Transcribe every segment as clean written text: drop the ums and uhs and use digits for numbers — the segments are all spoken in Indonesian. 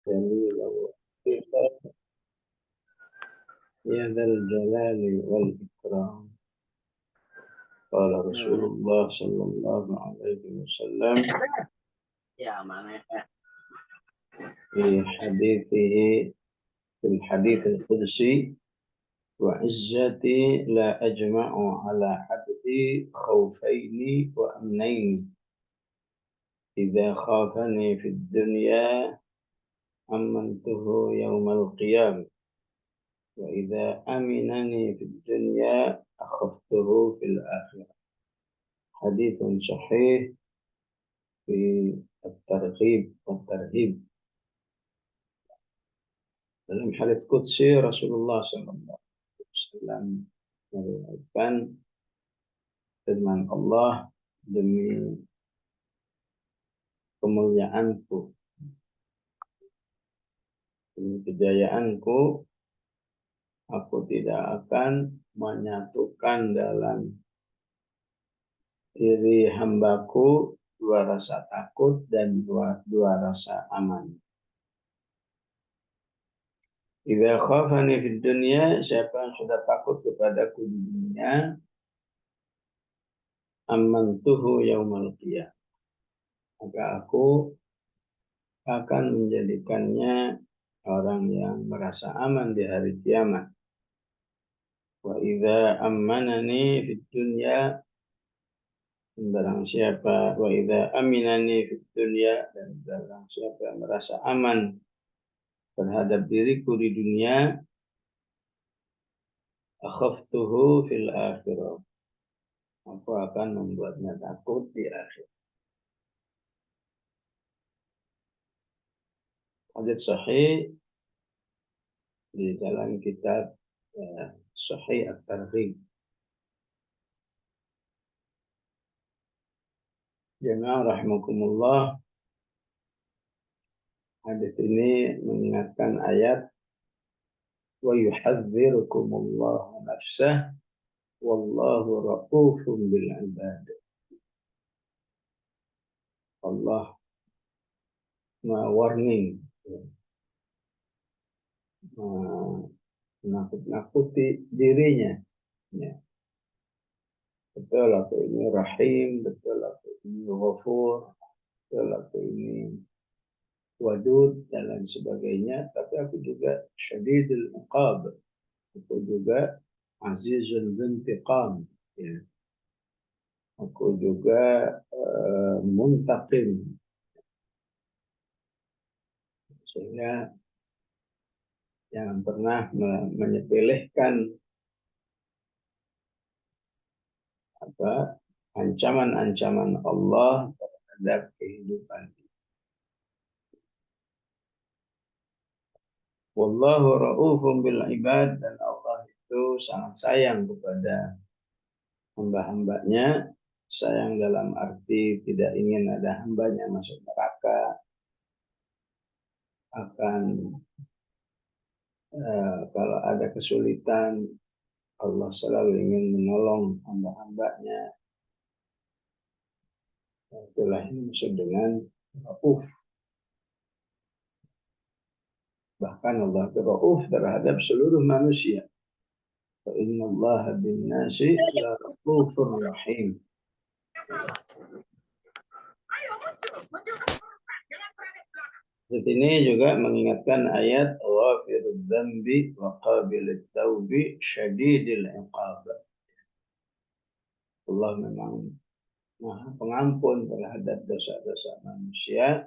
جميل يا ذا الجلال والإكرام. قال رسول الله صلى الله عليه وسلم في حديثه في الحديث القدسي: وعزتي لا أجمع على عبدي خوفين وأمنين، إذا خافني في الدنيا أمنته يوم القيامة، وإذا أمنني في الدنيا أخفته في الآخرة. حديث صحيح في الترغيب والترهيب. Dalam hadits qudsi Rasulullah SAW meriwayatkan firman Allah, demi kemuliaanku, demi kejayaanku, aku tidak akan menyatukan dalam diri hambaku dua rasa takut dan dua rasa aman. Idza khafani fid dunya, siapa yang sudah takut kepadaku di dunia, amantuhu yaumal qiyamah, maka aku akan menjadikannya orang yang merasa aman di hari kiamat. Wa idza ammanani fid dunya, barang siapa wa idza aminani fid dunya, dan barang siapa yang merasa aman terhadap diriku di dunia, akhaftuhu fil akhirah, aku akan membuatnya takut di akhir. Hadits sahih di dalam kitab Sahih At-Targhib. Jemaah rahimakumullah, hadits ini mengingatkan ayat wa yuhadzirukumullahu nafsah wallahu ra'ufun bil ibad. Allah warning, menakut-nakuti dirinya. Ya. Betul aku ini rahim, betul aku ini ghafur, betul aku ini wadud dan lain sebagainya, tapi aku juga syadidul iqab, aku juga azizul intiqam, ya. Aku juga muntaqim. Sehingga jangan pernah menyepelekan ancaman-ancaman Allah terhadap kehidupan. Wallahu ra'ufun bil ibad, dan Allah itu sangat sayang kepada hamba-hambanya. Sayang dalam arti tidak ingin ada hambanya masuk neraka. Kalau ada kesulitan, Allah selalu ingin menolong hamba-hambanya. Itulah yang disebut dengan ra'uf. Bahkan Allah itu ra'uf terhadap seluruh manusia. Fa innallaha bin nasi la ra'ufur rahim. Ayat ini juga mengingatkan ayat ghafirudz dzambi wa qabilut taubi syadidil iqab. Allah memang Maha Pengampun terhadap dosa-dosa manusia,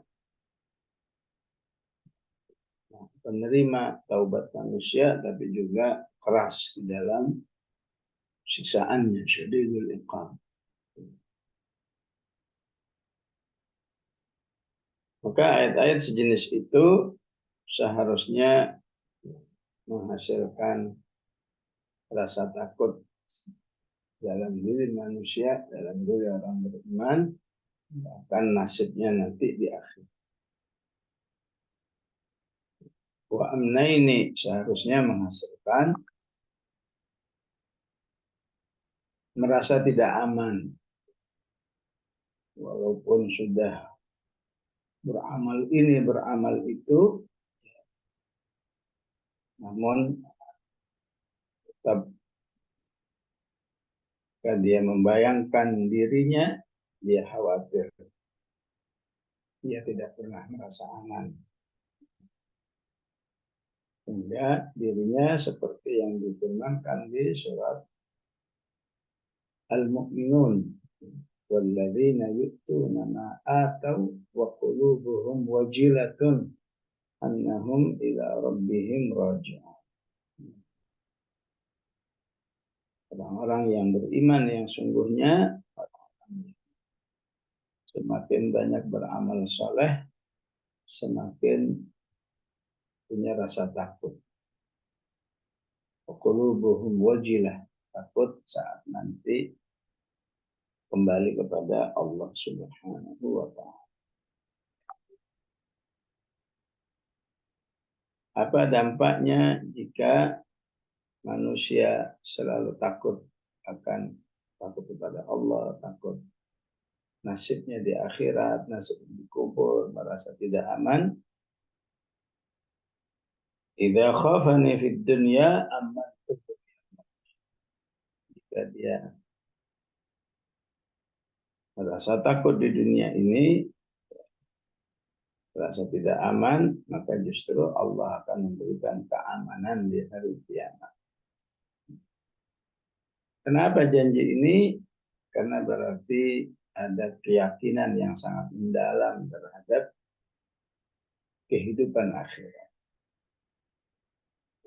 penerima taubat manusia, tapi juga keras di dalam siksaannya, syadidul iqab. Maka ayat-ayat sejenis itu seharusnya menghasilkan rasa takut dalam diri manusia, dalam diri orang beriman, bahkan nasibnya nanti di akhir. Wa amnaini, seharusnya menghasilkan merasa tidak aman, walaupun sudah beramal ini, beramal itu, namun tetap ketika dia membayangkan dirinya, dia khawatir, dia tidak pernah merasa aman. Sehingga dirinya seperti yang difirmankan di surat Al-Mu'minun, walladzina yu'tuna ma atau wa qulubuhum wajilatun annahum ila rabbihim raji'un. Orang-orang yang beriman yang sungguhnya semakin banyak beramal soleh, semakin punya rasa takut. Qulubuhum wajilah, takut saat nanti kembali kepada Allah Subhanahu wa ta'ala. Apa dampaknya jika manusia selalu takut kepada Allah, takut nasibnya di akhirat, nasibnya di kubur, merasa tidak aman? Idza khafani fid dunya amantu, jika dia merasa takut di dunia ini, merasa tidak aman, maka justru Allah akan memberikan keamanan di hari kiamat. Kenapa janji ini? Karena berarti ada keyakinan yang sangat mendalam terhadap kehidupan akhirat.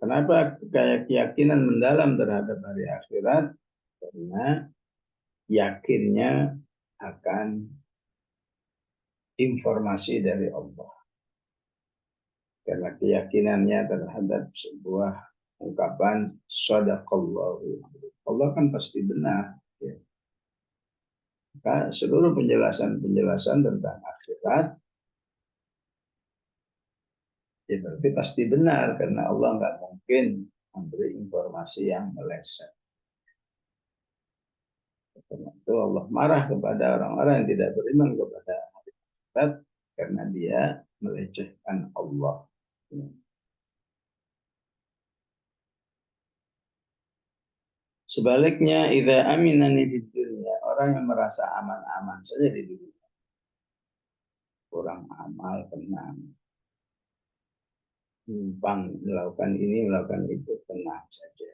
Kenapa keyakinan mendalam terhadap hari akhirat? Karena yakinnya akan informasi dari Allah. Karena keyakinannya terhadap sebuah ungkapan shadaqallahu. Allah kan pasti benar. Ya. Maka seluruh penjelasan tentang akhirat ya berarti pasti benar, karena Allah nggak mungkin memberi informasi yang meleset. Karena itu Allah marah kepada orang-orang yang tidak beriman kepada hari akhirat karena dia melecehkan Allah. Sebaliknya, idza aminani fid dunya, orang yang merasa aman-aman saja di dunia, kurang amal, tenang, numpang melakukan ini, melakukan itu, tenang saja.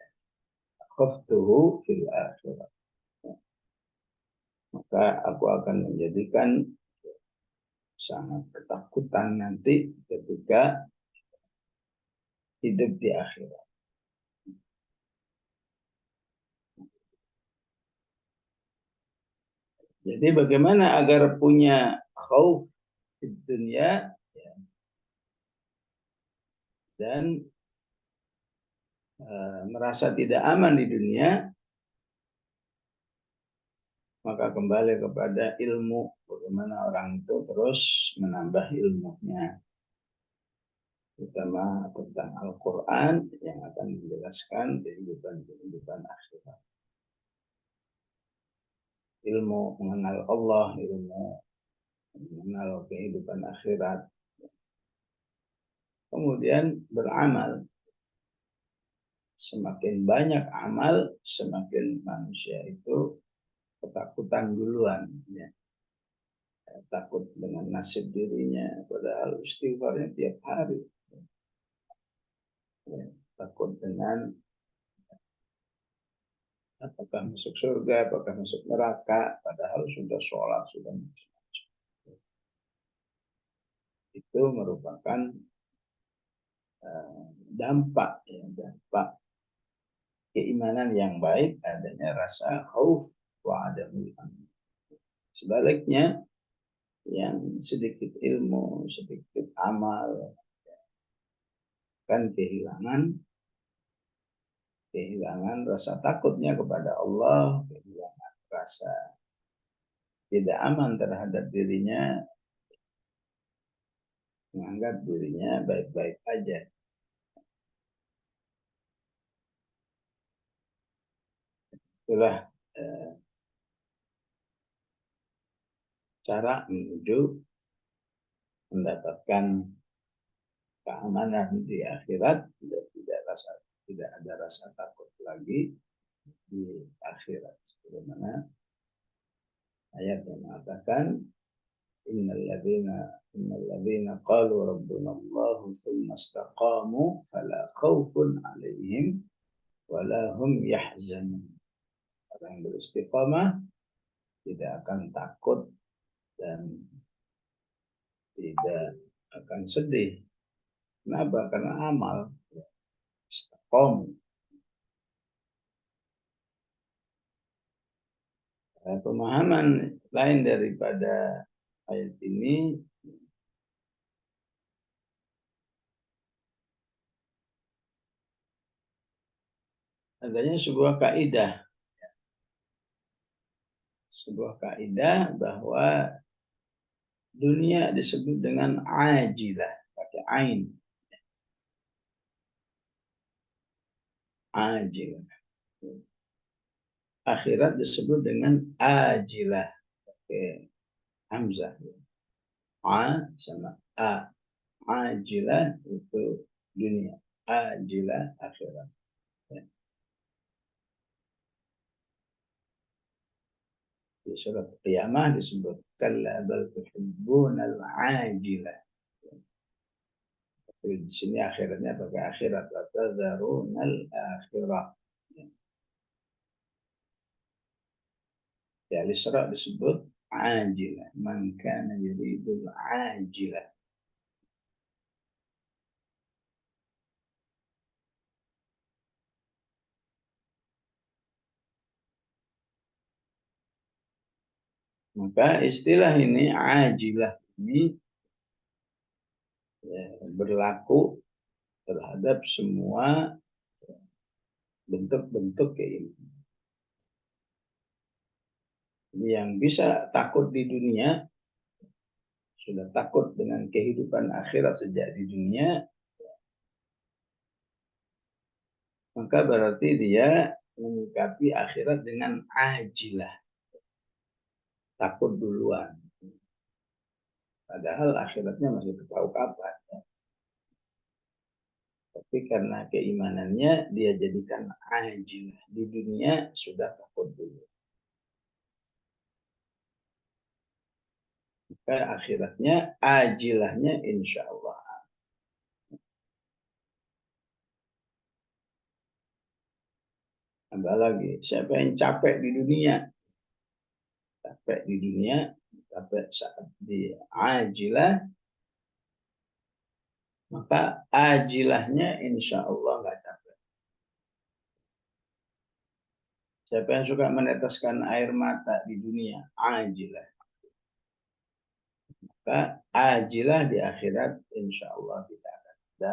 Khaftuhu fil akhirat, maka aku akan menjadikan sangat ketakutan nanti ketika hidup di akhirat. Jadi bagaimana agar punya khauf di dunia ya, dan merasa tidak aman di dunia, maka kembali kepada ilmu. Bagaimana orang itu terus menambah ilmunya, terutama tentang Al-Quran yang akan menjelaskan kehidupan akhirat. Ilmu mengenal Allah, ilmu mengenal kehidupan akhirat. Kemudian beramal. Semakin banyak amal, semakin manusia itu ketakutan duluan. Ya. Takut dengan nasib dirinya, padahal istighfarnya tiap hari. Ya. Takut dengan apakah masuk surga, apakah masuk neraka, padahal sudah sholat, sudah macam-macam. Itu merupakan dampak keimanan yang baik, adanya rasa khauf wa adamul aman. Sebaliknya, yang sedikit ilmu, sedikit amal, kan kehilangan rasa takutnya kepada Allah, kehilangan rasa tidak aman terhadap dirinya, menganggap dirinya baik-baik aja. Itulah cara menuju mendapatkan keamanan di akhirat, tidak ada rasa takut lagi di akhirat. Sebagaimana ayat yang mengatakan innalladzina qalu rabbuna Allah tsumma istaqamu fala khaufun 'alaihim wala hum yahzanun. Orang yang beristiqamah tidak akan takut dan tidak akan sedih. Kenapa? Karena amal. Istiqamah. Pemahaman lain daripada ayat ini adanya sebuah kaidah bahwa dunia disebut dengan ajilah, pakai ain. Ajilah. Akhirat disebut dengan ajilah, pakai hamzah. A sama a. Ajilah itu dunia, ajilah akhirat. Di surat Qiyamah disebut kalla bal tuhibbunal ajilah. Tapi di sini akhiratnya pakai akhirat, wa tadharunal akhirah. Ya, Al-Isra disebut ajilah, man kana yuridul ajilah. Maka istilah ini ajilah ini ya, berlaku terhadap semua bentuk-bentuk keimanan. Yang bisa takut di dunia, sudah takut dengan kehidupan akhirat sejak di dunia, maka berarti dia menyikapi akhirat dengan ajilah. Takut duluan. Padahal akhiratnya masih tahu kapan. Ya. Tapi karena keimanannya dia jadikan ajilah. Di dunia sudah takut dulu. Maka akhiratnya ajilahnya insya Allah. Ada lagi, siapa yang capek di dunia? Capek di dunia, capek saat di ajilah, maka ajilahnya insya Allah nggak capek. Siapa yang suka meneteskan air mata di dunia, ajilah. Maka ajilah di akhirat insya Allah tidak akan ada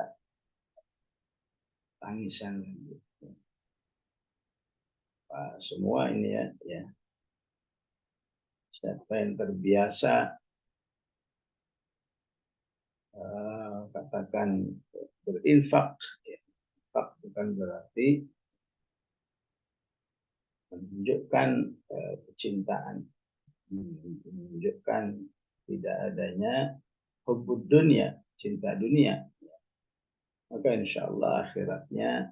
tangisan lagi. Semua ini ya. Siapa yang terbiasa katakan berinfak, ya. Infak bukan berarti menunjukkan kecintaan, menunjukkan tidak adanya hubud dunia, cinta dunia. Maka insya Allah akhiratnya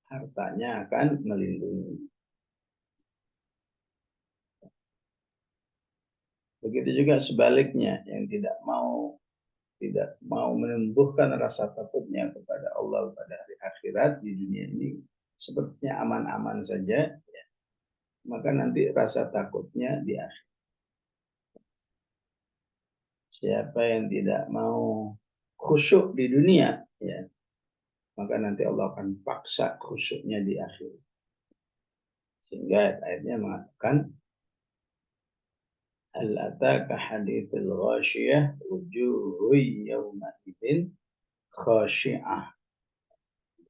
hartanya akan melindungi. Begitu juga sebaliknya, yang tidak mau menumbuhkan rasa takutnya kepada Allah pada hari akhirat di dunia ini, sepertinya aman-aman saja, ya. Maka nanti rasa takutnya di akhir. Siapa yang tidak mau khusyuk di dunia, ya, maka nanti Allah akan paksa khusyuknya di akhir. Sehingga ayatnya mengatakan hal ataka hadithul ghasyiyah wujuhu yawma idzin khashi'ah.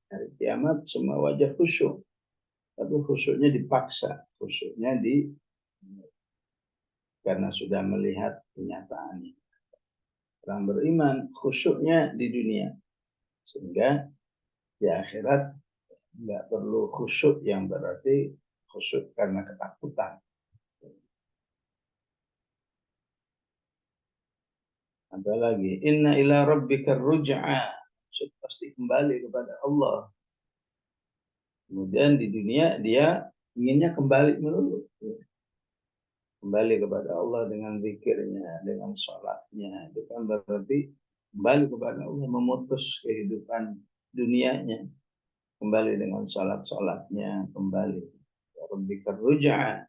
Hari kiamat semua wajah khusyuk. Tapi khusyuknya dipaksa. Khusyuknya karena sudah melihat kenyataannya. Orang beriman khusyuknya di dunia. Sehingga di akhirat nggak perlu khusyuk yang berarti khusyuk karena ketakutan. Ada lagi, inna ila rabbika ruj'a, pasti kembali kepada Allah. Kemudian di dunia dia inginnya kembali melulu, kembali kepada Allah dengan zikirnya, dengan sholatnya. Itu kan berarti kembali kepada Allah, memutus kehidupan dunianya, kembali dengan sholat-sholatnya, kembali rabbika ruj'a.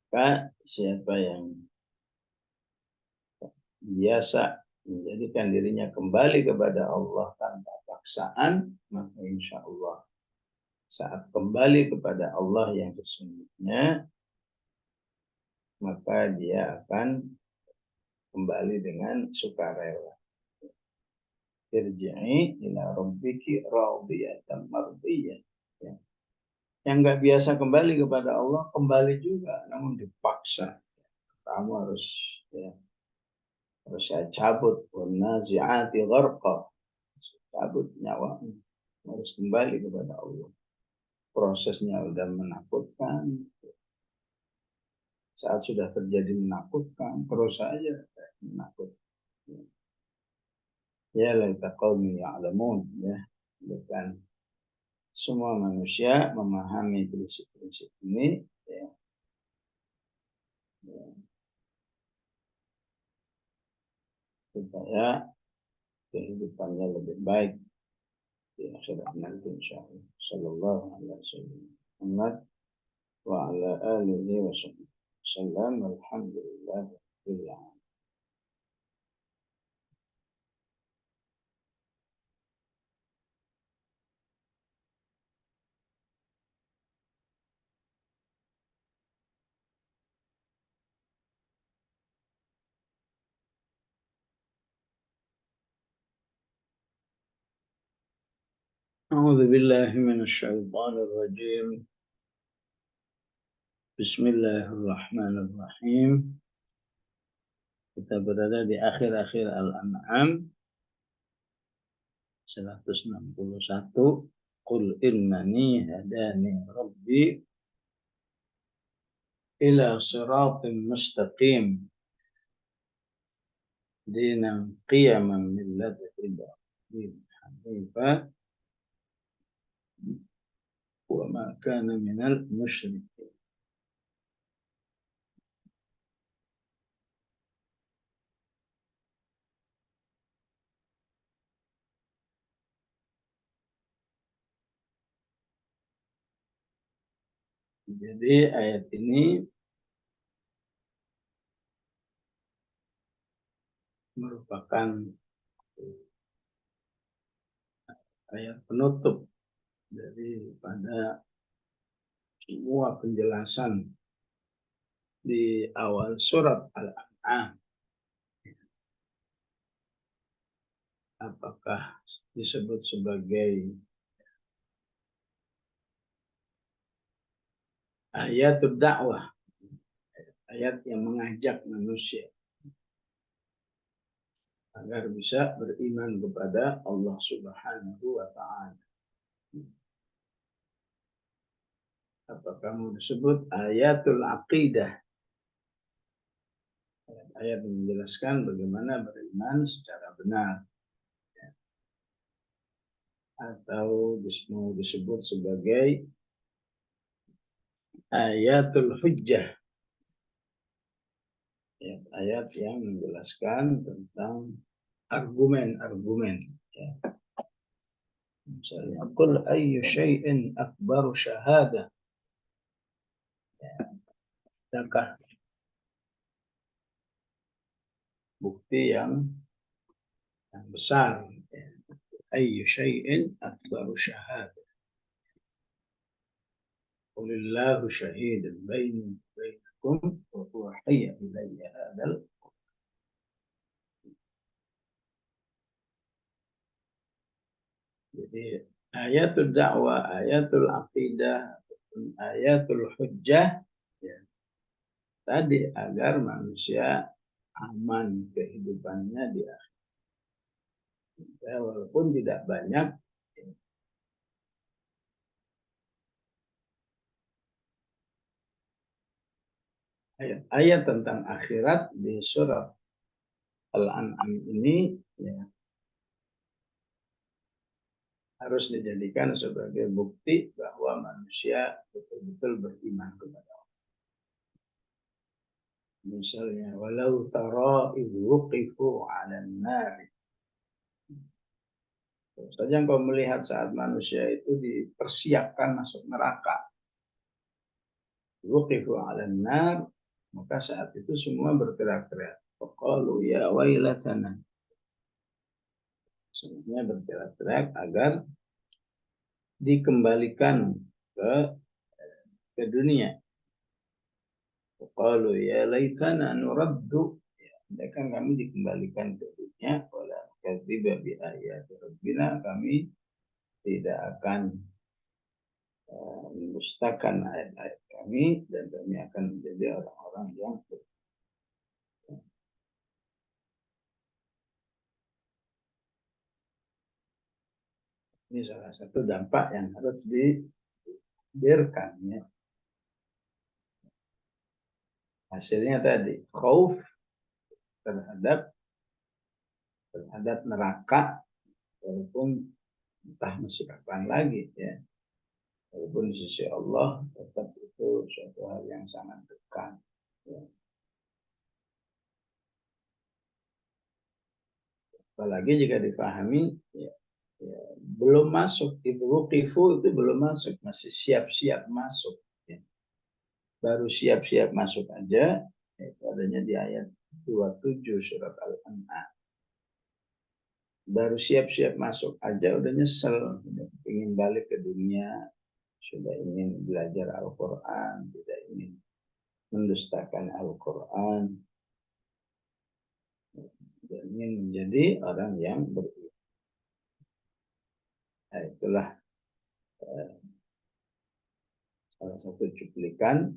Maka siapa yang biasa menjadikan dirinya kembali kepada Allah tanpa paksaan, maka insya Allah saat kembali kepada Allah yang sesungguhnya, maka dia akan kembali dengan sukarela. Irji'i ila rabbiki radiyatan mardiyah. Ya. Yang nggak biasa kembali kepada Allah, kembali juga, namun dipaksa. Kamu harus, ya, harus saya cabut. Wanazi'ati gharqa. Cabut nyawa, harus kembali kepada Allah. Prosesnya udah menakutkan. Saat sudah terjadi menakutkan, terus saja menakutkan. Ya laita qaumi ya'lamun, ya. Bukan semua manusia memahami prinsip-prinsip ini, ya. Ya. Supaya kehidupannya lebih baik di akhirat nanti insyaallah. Sallallahu alaihi wasallam Muhammad wa ala alihi wa sallam. Alhamdulillah rabbil alamin. أعوذ بالله من الشيطان الرجيم. بسم الله الرحمن الرحيم. Kita berada di akhir-akhir Al-An'am 161. Qul innani hadani rabbi ila siratin mustaqim dinan qiyaman millata Ibrahim hanifa wa ma kana minal musyrikin. Jadi ayat ini merupakan ayat penutup daripada semua penjelasan di awal surat Al-An'am. Apakah disebut sebagai ayatul dakwah, ayat yang mengajak manusia agar bisa beriman kepada Allah Subhanahu wa Ta'ala. Apakah mau disebut ayatul aqidah, ayat yang menjelaskan bagaimana beriman secara benar, atau mau disebut sebagai ayatul hujjah, ayat yang menjelaskan tentang argumen-argumen. Ya. Misalnya, qul ayyu syai'in akbaru syahadah. Ya. Adakah bukti yang besar? Ya. Ayyu syai'in akbaru syahadah. Qulillahu syahidun baini bainakum wa huwa hayya ilayya hadal. Jadi ayatul dakwah, ayatul aqidah, ayatul hujjah, ya, tadi agar manusia aman kehidupannya di akhirat. Ya, walaupun tidak banyak, ayat-ayat tentang akhirat di surat Al-An'am ini ya, harus dijadikan sebagai bukti bahwa manusia betul-betul beriman kepada Allah. Misalnya, walau tara idh wuqifu 'alan nar. Terus saja engkau melihat saat manusia itu dipersiapkan masuk neraka. Wuqifu 'alan nar, maka saat itu semua berteriak-teriak. Faqalu ya wailatana. Semuanya berteriak-teriak agar dikembalikan ke dunia. Qalu ya laitsana nuraddu, kan kami dikembalikan ke dunia, wala kadziba bi ayati rabbina, kami tidak akan mendustakan ayat-ayat kami, dan kami akan menjadi orang-orang yang ini salah satu dampak yang harus dihadirkan ya. Hasilnya tadi khauf terhadap neraka, walaupun entah masih kapan lagi ya. Walaupun di sisi Allah tetap itu suatu hal yang sangat dekat. Ya. Apalagi jika dipahami ya, ya, belum masuk itu wuqifu, itu belum masuk, masih siap-siap masuk. Ya. Baru siap-siap masuk aja, itu adanya di ayat 27 surat Al-An'am. Baru siap-siap masuk aja udah nyesel, udah ingin balik ke dunia, sudah ingin belajar Al-Quran, tidak ingin mendustakan Al-Quran, dan ingin menjadi orang yang beriman. Nah, itulah salah satu cuplikan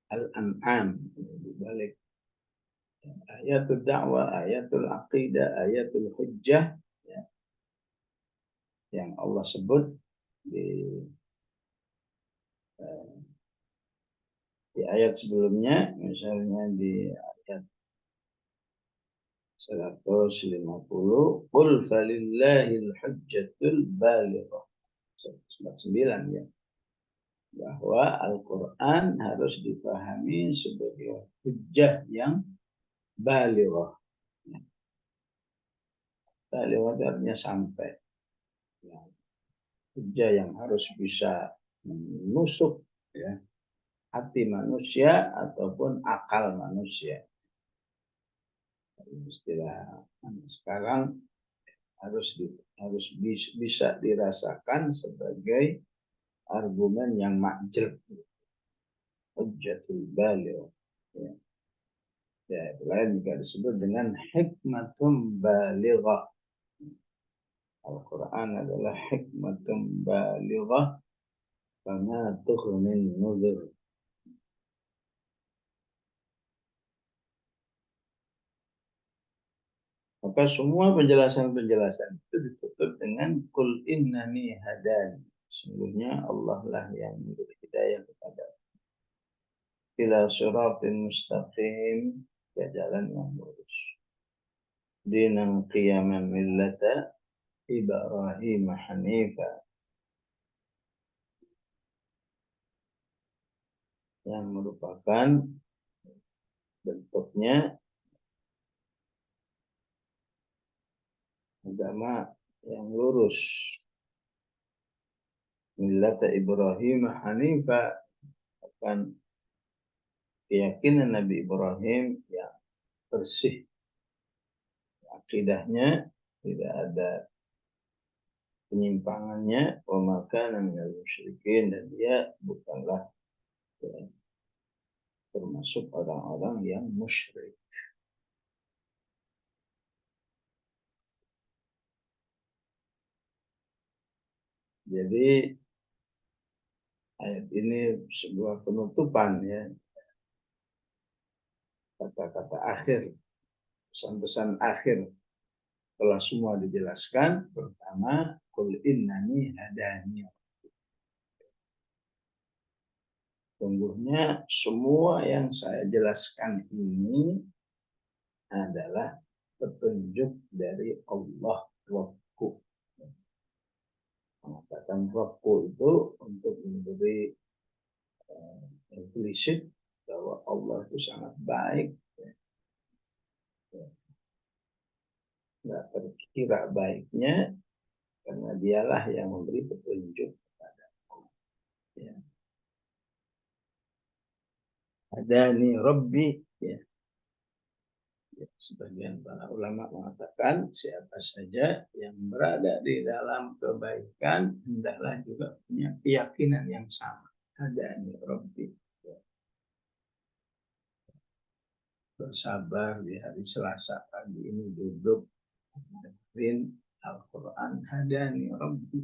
Al-An'am, di balik ayatul dakwah, ayatul aqidah, ayatul hujjah ya, yang Allah sebut di ayat sebelumnya, misalnya di ayat 150, qul falillahil hujjatul balighah 149 ya, bahwa Al-Quran harus dipahami sebagai hujjah yang balighah. Balighah artinya sampai. Ya, hujjah yang harus bisa menusuk ya, hati manusia ataupun akal manusia. Istilah sekarang harus bisa dirasakan sebagai argumen yang makjel, hujjatul baligh. Ya. Ya, lain juga disebut dengan hikmatum balighah. Al-Quran adalah hikmatum balighah, fama tughnin nuzur. Maka semua penjelasan-penjelasan itu ditutup dengan kul innani hadani. Sungguhnya Allah lah yang memberi hidayah kepada ila siratin mustaqim, ke jalan yang lurus. Dinan qiyaman millata Ibrahim Hanifa, yang merupakan bentuknya agama yang lurus. Millata Ibrahim Hanifa, akan keyakinan Nabi Ibrahim yang bersih, akidahnya tidak ada penyimpangannya, wa makana minal musyrikin, dan dia bukanlah ya, termasuk orang-orang yang musyrik. Jadi ayat ini sebuah penutupan ya, kata-kata akhir, pesan-pesan akhir. Setelah semua dijelaskan, pertama qul innani hadani. Sungguhnya semua yang saya jelaskan ini adalah petunjuk dari Allah Rabbu. Mengatakan Rabbu itu untuk memberi implisit bahwa Allah itu sangat baik. Nggak terkira baiknya karena dialah yang memberi petunjuk kepada Allah. Ya. Hadani Rabbi. Ya. Ya, sebagian para ulama mengatakan siapa saja yang berada di dalam kebaikan hendaklah juga punya keyakinan yang sama. Hadani Rabbi. Ya. Bersabar di hari Selasa pagi ini duduk dengerin Al-Quran. Hadani Rabbi.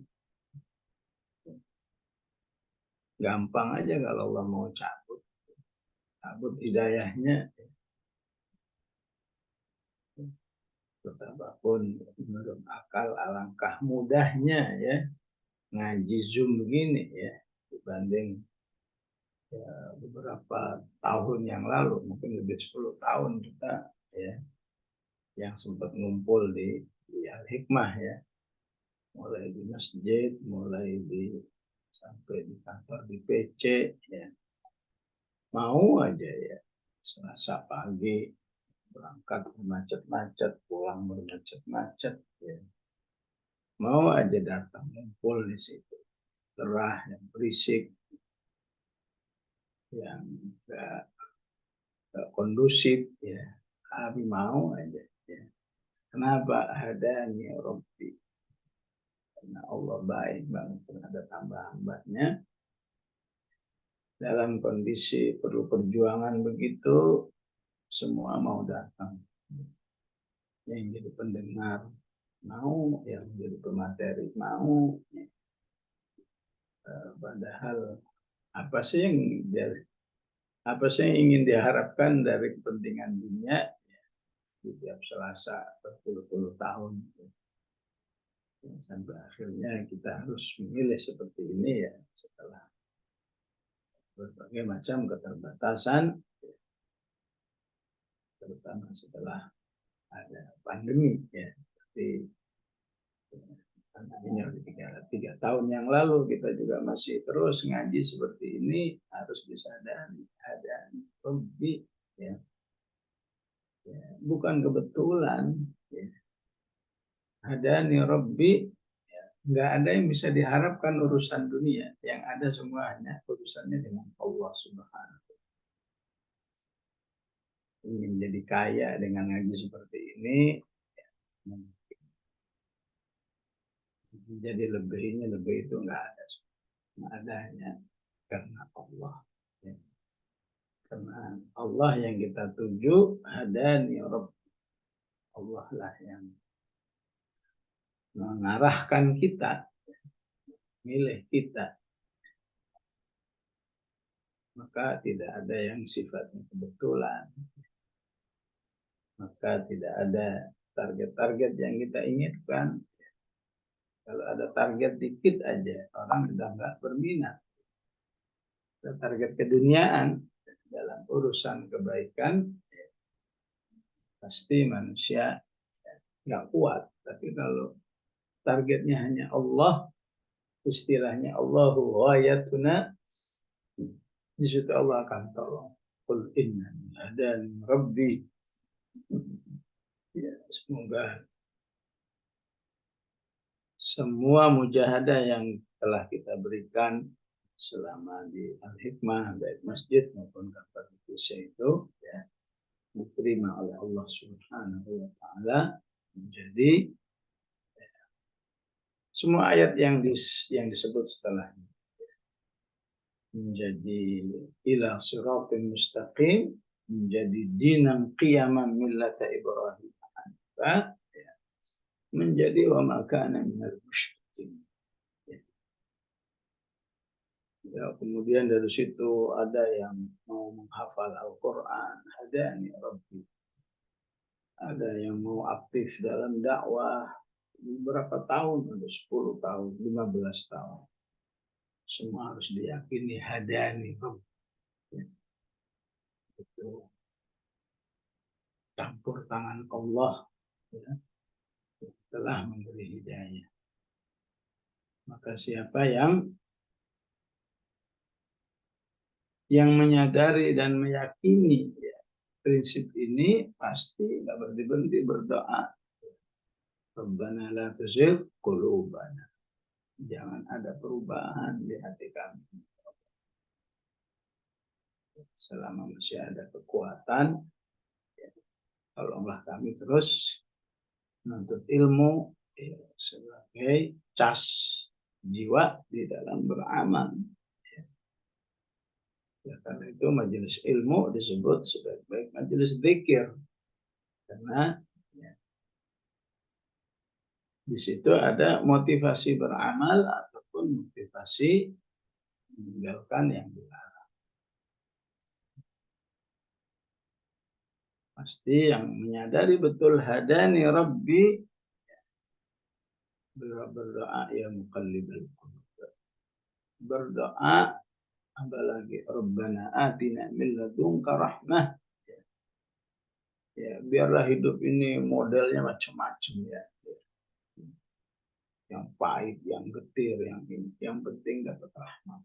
Gampang aja kalau Allah mau cabut hidayahnya. Betapapun menurut akal alangkah mudahnya ya ngaji Zoom begini ya dibanding ya, beberapa tahun yang lalu, mungkin lebih 10 tahun kita ya yang sempat ngumpul di Al-Hikmah ya, mulai di masjid, mulai sampai di kantor di PC ya, mau aja ya Selasa pagi berangkat bermacet-macet, pulang bermacet-macet ya. Mau aja datang ngumpul di situ. Gerah yang berisik, yang enggak kondusif ya. Kami mau aja ya. Kenapa hadani Rabbi? Karena Allah baik banget terhadap hamba-hambanya. Dalam kondisi perlu perjuangan begitu, semua mau datang. Yang jadi pendengar mau, yang jadi pemateri mau. Padahal apa sih yang ingin diharapkan dari kepentingan dunia di tiap Selasa berpuluh-puluh tahun sampai akhirnya kita harus memilih seperti ini ya setelah berbagai macam keterbatasan, terutama setelah ada pandemi ya. Tapi pandeminya udah 3 tahun yang lalu kita juga masih terus ngaji seperti ini, harus disadari ada lebih ya. Ya, bukan kebetulan ya. Hadani Rabbi ya. Nggak ada yang bisa diharapkan urusan dunia, yang ada semuanya urusannya dengan Allah Subhanahu. Ingin jadi kaya dengan ngaji seperti ini ya, jadi lebih itu nggak ada, adanya karena Allah ya. Karena Allah yang kita tuju, hadani Rabbi, Allah lah yang mengarahkan kita, milih kita, maka tidak ada yang sifatnya kebetulan, maka tidak ada target-target yang kita inginkan. Kalau ada target dikit aja, orang sudah nggak berminat. Ada target keduniaan dalam urusan kebaikan, pasti manusia nggak kuat. Tapi kalau targetnya hanya Allah, istilahnya Allahu ghayatuna, di situ Allah akan tolong. Qul innani hadani Rabbi. Ya, semoga semua mujahadah yang telah kita berikan selama di Al-Hikmah, baik masjid maupun kantor Indonesia itu ya, diterima oleh Allah Subhanahu wa taala menjadi semua ayat yang disebut setelahnya menjadi ila siratin mustaqim, menjadi dinan qiyaman millata Ibrahim, menjadi wa makana minal musyrikin. Ya, kemudian dari situ ada yang mau menghafal Al-Quran, hadani Rabbi. Ada yang mau aktif dalam dakwah beberapa tahun, ada 10 tahun, 15 tahun. Semua harus diyakini hadani Rabbi. itu campur tangan Allah, ya, telah memberi hidayah. Maka siapa yang menyadari dan meyakini ya, prinsip ini pasti nggak berhenti berdoa. Rabbana la tuzigh qulubana. Jangan ada perubahan di hati kami. Selama masih ada kekuatan, ya, tolonglah kami terus menuntut ilmu ya, sebagai cas jiwa di dalam beramal. Ya, karena itu majelis ilmu disebut sebagai majelis zikir. Karena ya, di situ ada motivasi beramal ataupun motivasi meninggalkan yang dilarang. Pasti yang menyadari betul hadani Rabbi berdoa ya muqallibal qulub. Berdoa apalagi Rabbana atina min ladunka rahmah. Ya, biarlah hidup ini modelnya macam-macam ya. Yang pahit, yang getir, yang penting dapat rahmat.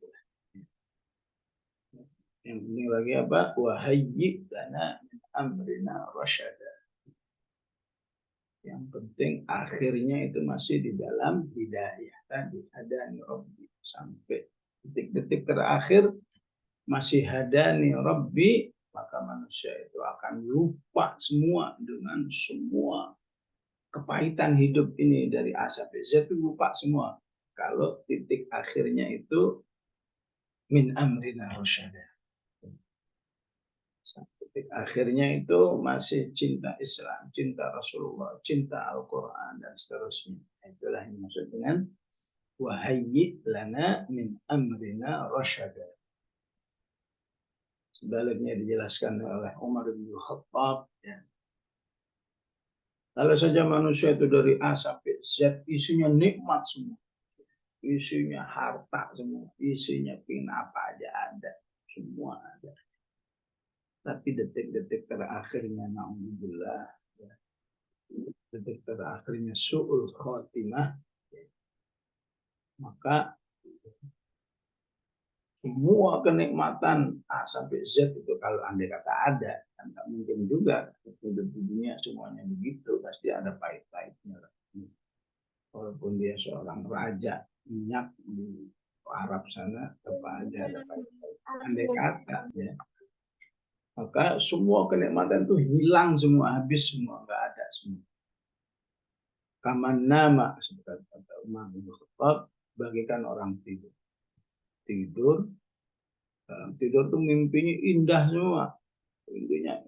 Yang penting lagi apa? Wahayyi lana min amrina rasyada. Yang penting akhirnya itu masih di dalam hidayah tadi, hadani Rabbi, sampai detik-detik terakhir masih hadani Rabbi, maka manusia itu akan lupa semua dengan semua kepahitan hidup ini dari A sampai Z, itu lupa semua. Kalau titik akhirnya itu min amrina rasyada. Titik akhirnya itu masih cinta Islam, cinta Rasulullah, cinta Al-Quran, dan seterusnya. Itulah yang dimaksud dengan wahayyi lana min amrina rasyada. Sebaliknya dijelaskan oleh Umar bin Khattab. Ya. Kalau saja manusia itu dari A sampai Z isinya nikmat semua. Isinya harta semua, isinya pin apa aja ada, semua ada. Tapi detik-detik terakhirnya na'udzubillah, ya, detik terakhirnya su'ul khotimah, ya, maka semua kenikmatan A sampai Z itu kalau andai kata ada, kan tak mungkin juga hidup di dunia semuanya begitu, pasti ada pahit-pahitnya. Walaupun dia seorang raja minyak di Arab sana, tetap aja ada pahit-pahit. Andai kata, ya, maka semua kenikmatan itu hilang semua, habis semua, nggak ada semua. Kaman nama seperti kata Umar bin Khattab, bagikan orang tidur. Tidur tuh mimpinya indah semua, intinya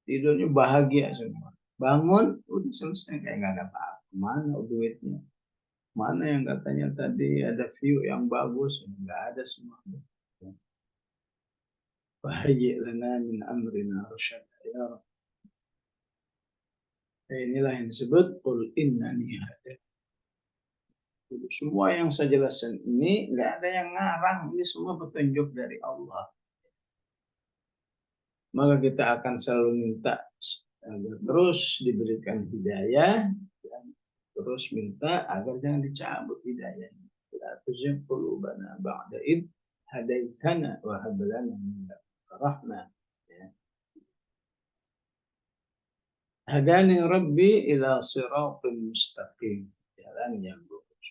tidurnya bahagia semua. Bangun udah selesai, kayak nggak ada apa-apa. Mana duitnya? Mana yang katanya tadi ada view yang bagus? Nggak ada semua. Wahayyi lana min amrina rasyada ya Rabb. Inilah yang disebut qul innani hadani. Semua yang saya jelaskan ini nggak ada yang ngarang, ini semua petunjuk dari Allah. Maka kita akan selalu minta agar terus diberikan hidayah dan terus minta agar jangan dicabut hidayahnya. La tuzigh qulubana ba'da id hadaitsana wa hab lana min ladunka rahmah. Hadani Rabbi ila siratin mustaqim. Jalan yang lurus.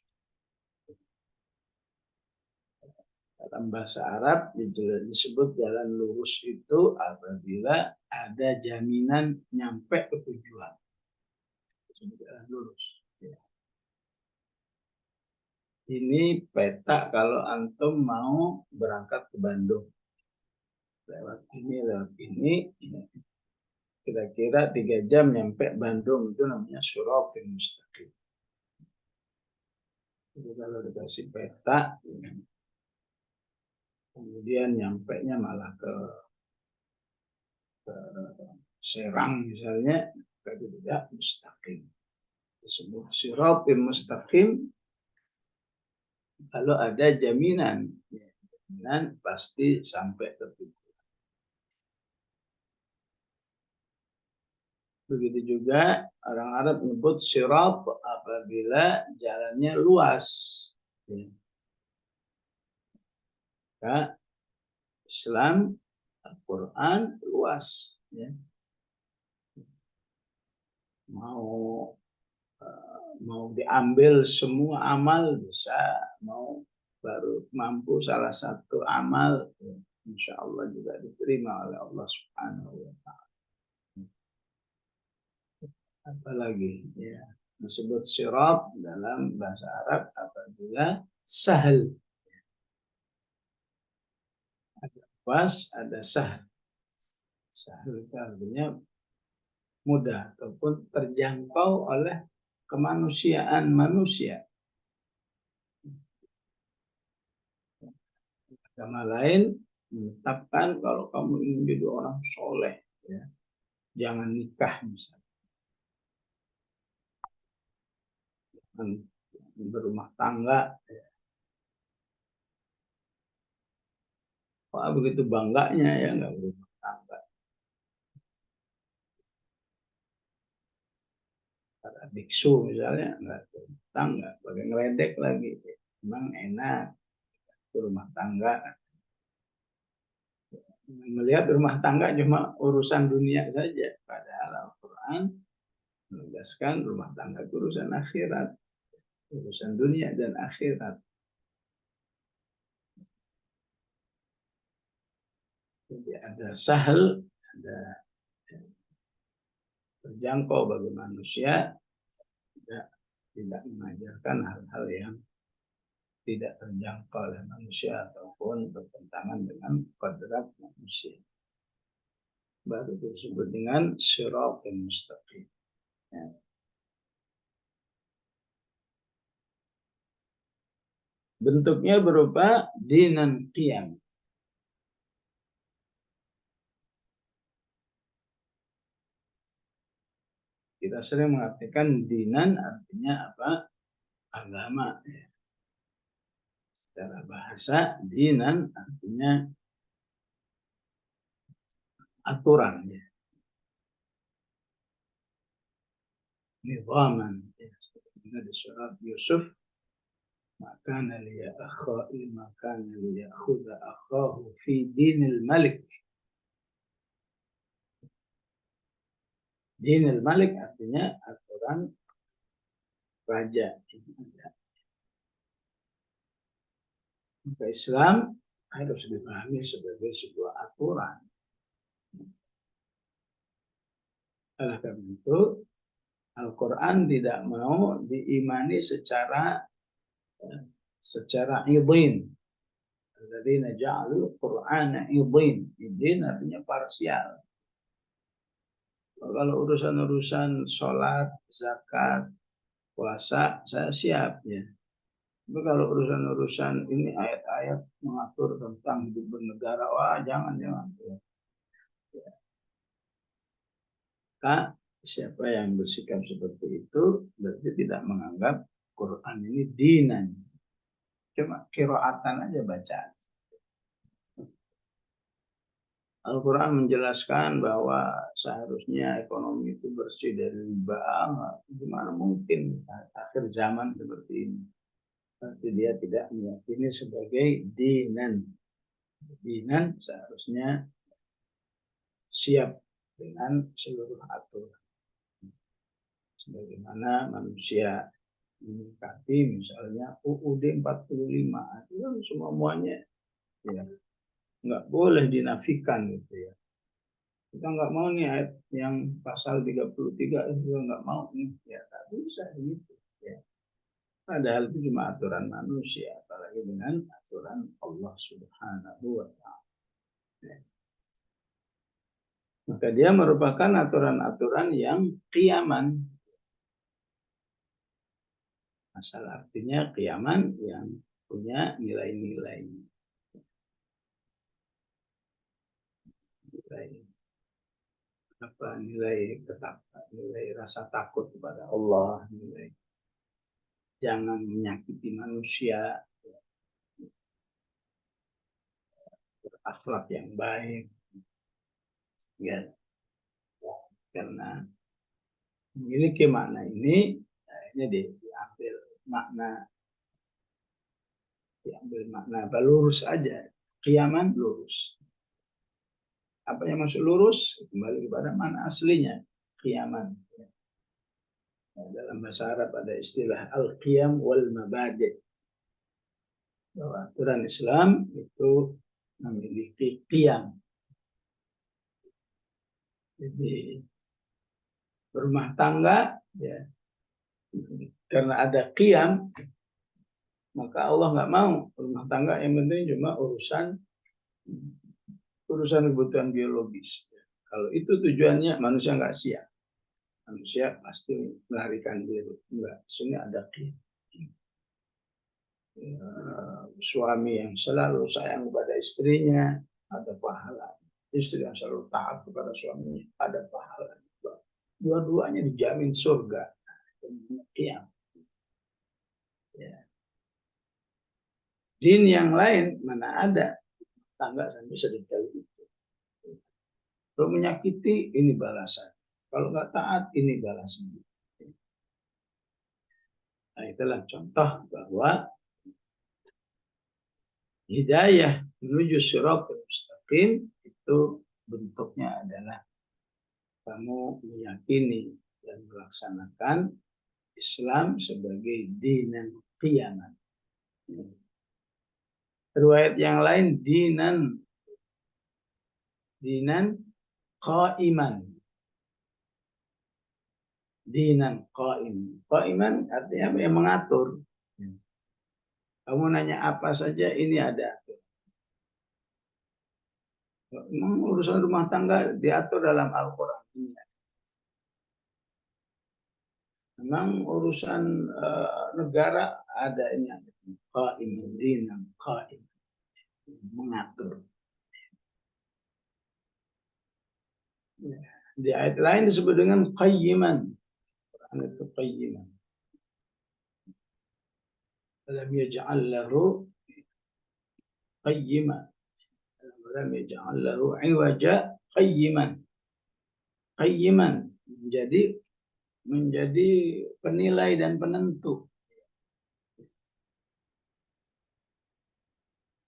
Dalam bahasa Arab disebut jalan lurus itu apabila ada jaminan nyampe ke tujuan. Disebut jalan lurus. Ya. Ini peta kalau antum mau berangkat ke Bandung. Lewat ini, kira-kira 3 jam nyampe Bandung, itu namanya Siratal Mustaqim. Jadi kalau dikasih peta, kemudian nyampenya malah ke Serang misalnya, itu tidak mustaqim. Disebut Siratal Mustaqim kalau ada jaminan, pasti sampai ke tujuan. Begitu juga orang Arab menyebut sirat apabila jalannya luas. Ya. Maka Islam, Al-Quran luas. Ya. Mau mau diambil semua amal bisa, mau baru mampu salah satu amal, ya, insya Allah juga diterima oleh Allah Subhanahu wa Ta'ala. Apalagi ya disebut sirat dalam bahasa Arab apabila sahal, ada pas, ada sahal. Sahal itu artinya mudah ataupun terjangkau oleh kemanusiaan manusia. Agama lain menetapkan kalau kamu ingin jadi orang soleh, ya, jangan nikah misalnya, jangan berumah tangga. Ya. Wah, begitu bangganya ya nggak berumah tangga. Para biksu misalnya nggak berumah tangga, pakai ngeledek lagi. Memang enak berumah tangga. Melihat rumah tangga cuma urusan dunia saja. Padahal Al-Quran menegaskan rumah tangga urusan akhirat, urusan dunia dan akhirat. Jadi ada sahal, ada terjangkau bagi manusia, tidak mengajarkan hal-hal yang tidak terjangkau oleh manusia ataupun bertentangan dengan kodrat manusia. Baru disebut dengan siratal mustaqim. Ya. Bentuknya berupa dinan qiyam. Kita sering mengartikan dinan artinya apa? Agama. Ya. Secara bahasa dinan artinya aturan. Ya. Nizaman. Ya. Seperti di surat Yusuf, maka liya akhai maka liya khuda akhahu fi dinil malik. Dinil malik artinya aturan raja. Maka Islam harus dipahami sebagai sebuah aturan. Oleh karena itu, Al-Quran tidak mau diimani secara idin. Alladzina ja'alul Qur'ana idin. Idin artinya parsial. Kalau urusan-urusan sholat, zakat, puasa, saya siap ya. Tapi kalau urusan-urusan ini ayat-ayat mengatur tentang hidup bernegara, wah jangan. Ya. Maka siapa yang bersikap seperti itu berarti tidak menganggap Quran ini dinan. Cuma qiraatan aja bacaan. Al-Quran menjelaskan bahwa seharusnya ekonomi itu bersih dari riba. Gimana mungkin akhir zaman seperti ini? Berarti dia tidak meyakini sebagai dinan. Dinan seharusnya siap dengan seluruh aturan. Sebagaimana manusia menyikapi misalnya UUD 45 itu kan semuanya ya nggak boleh dinafikan gitu ya. Kita nggak mau nih ayat yang pasal 33 itu nggak mau nih ya, tak bisa gitu ya. Padahal itu cuma aturan manusia, apalagi dengan aturan Allah Subhanahu wa Ta'ala. Ya. Maka dia merupakan aturan-aturan yang qiyaman. Asal artinya qiyaman yang punya nilai-nilai. Nilai nilai rasa takut kepada Allah, nilai jangan menyakiti manusia, berakhlak yang baik, ya, karena memiliki makna ini, nah ini diambil makna apa, lurus aja. Qiyaman lurus. Apa yang masuk lurus kembali kepada mana aslinya, qiyaman. Dalam bahasa Arab ada istilah al-qiyam wal mabadi'. Bahwa aturan Islam itu memiliki qiyam. Jadi berumah tangga ya, karena ada qiyam, maka Allah nggak mau rumah tangga yang penting cuma urusan kebutuhan biologis. Kalau itu tujuannya, manusia nggak siap. Manusia pasti melarikan diri. Enggak, sini ada suami yang selalu sayang kepada istrinya, ada pahala. Istri yang selalu taat kepada suaminya, ada pahala. Dua-duanya dijamin surga. Ya. Din yang lain mana ada tangga sampai sedetail itu. Kalau menyakiti, ini balasan. Kalau nggak taat, ini balasan. Nah, itulah contoh bahwa hidayah menuju shiratal mustaqim itu bentuknya adalah kamu meyakini dan melaksanakan Islam sebagai dinan qiyaman. Riwayat yang lain dinan qaiman. Dinan qaim. Qaiman artinya yang mengatur. Kamu nanya apa saja ini ada. Memang urusan rumah tangga diatur dalam Al-Quran. Memang urusan negara ada ini. Qaim, dinan qaim. Mengatur. Di ayat lain disebut dengan qayyiman. Quran itu qayyiman. Alam yaj'al lahu qayyiman. Alam yaj'al lahu iwaja qayyiman. Qayyiman menjadi penilai dan penentu.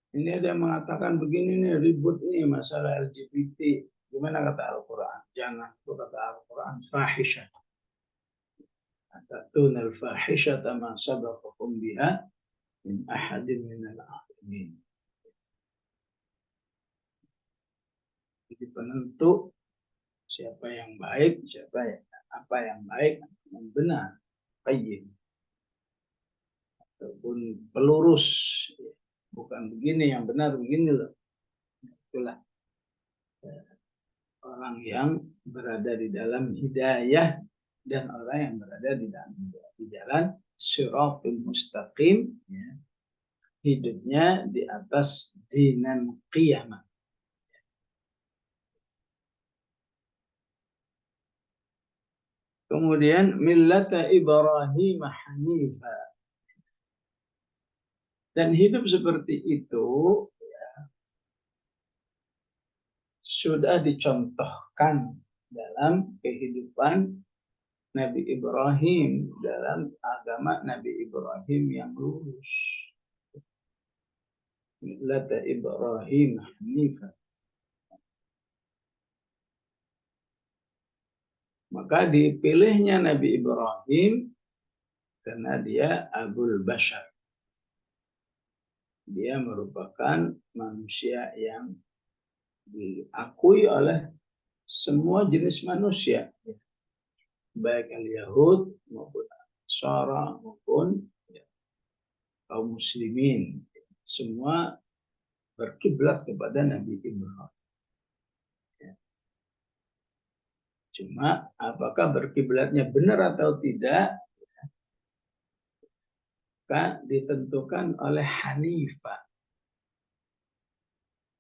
Ini ada yang mengatakan begini nih, ribut nih masalah LGBT. Gimana kata Al-Quran? Jangan, kata Al-Quran, fahisyah. Atatuna al-fahishata ma sabaqakum biha min ahadin minal alamin. Jadi penentu siapa yang baik, apa yang baik, yang benar, qayyim. Ataupun pelurus, bukan begini yang benar, begini loh. Itulah orang yang berada di dalam hidayah dan orang yang berada di jalan shiratal mustaqim, ya, hidupnya di atas dinan qiyamah. Kemudian millata Ibrahim hanifa. Dan hidup seperti itu ya, sudah dicontohkan dalam kehidupan Nabi Ibrahim, dalam agama Nabi Ibrahim yang lurus. Millata Ibrahim hanifa. Maka dipilihnya Nabi Ibrahim karena dia Abul Bashar. Dia merupakan manusia yang diakui oleh semua jenis manusia. Baik al-Yahud maupun Nasara maupun kaum muslimin. Semua berkiblat kepada Nabi Ibrahim. Cuma apakah berkiblatnya benar atau tidak, maka ditentukan oleh Hanifah.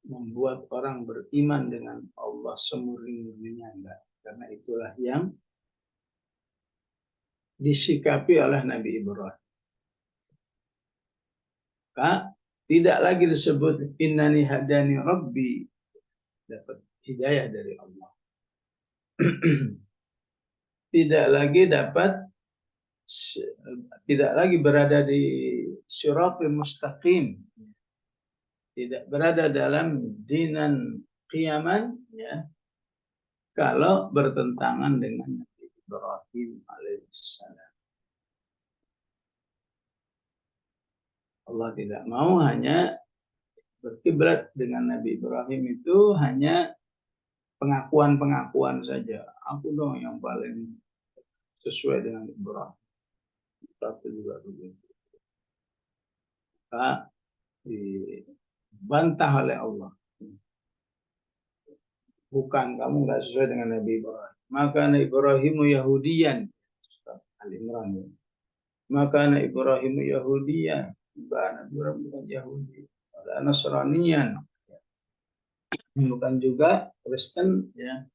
Membuat orang beriman dengan Allah semurni-murninya enggak. Karena itulah yang disikapi oleh Nabi Ibrahim. Maka tidak lagi disebut innani hadani rabbi, dapat hidayah dari Allah. tidak lagi tidak lagi berada di siratul mustaqim, tidak berada dalam dinan qiyaman, ya, kalau bertentangan dengan Nabi Ibrahim alaihissalam. Allah tidak mau hanya berkiblat dengan Nabi Ibrahim itu hanya pengakuan-pengakuan saja. Aku dong yang paling sesuai dengan Ibrahim. Tapi juga begitu. Maka dibantah oleh Allah. Bukan, kamu nggak sesuai dengan Nabi Ibrahim. Maka Nabi Ibrahim Yahudian. Al-Imran. Maka Nabi Ibrahim Yahudian. Nabi Ibrahim bukan Yahudi. Ada Nasranian. Bukan juga Kristen, ya.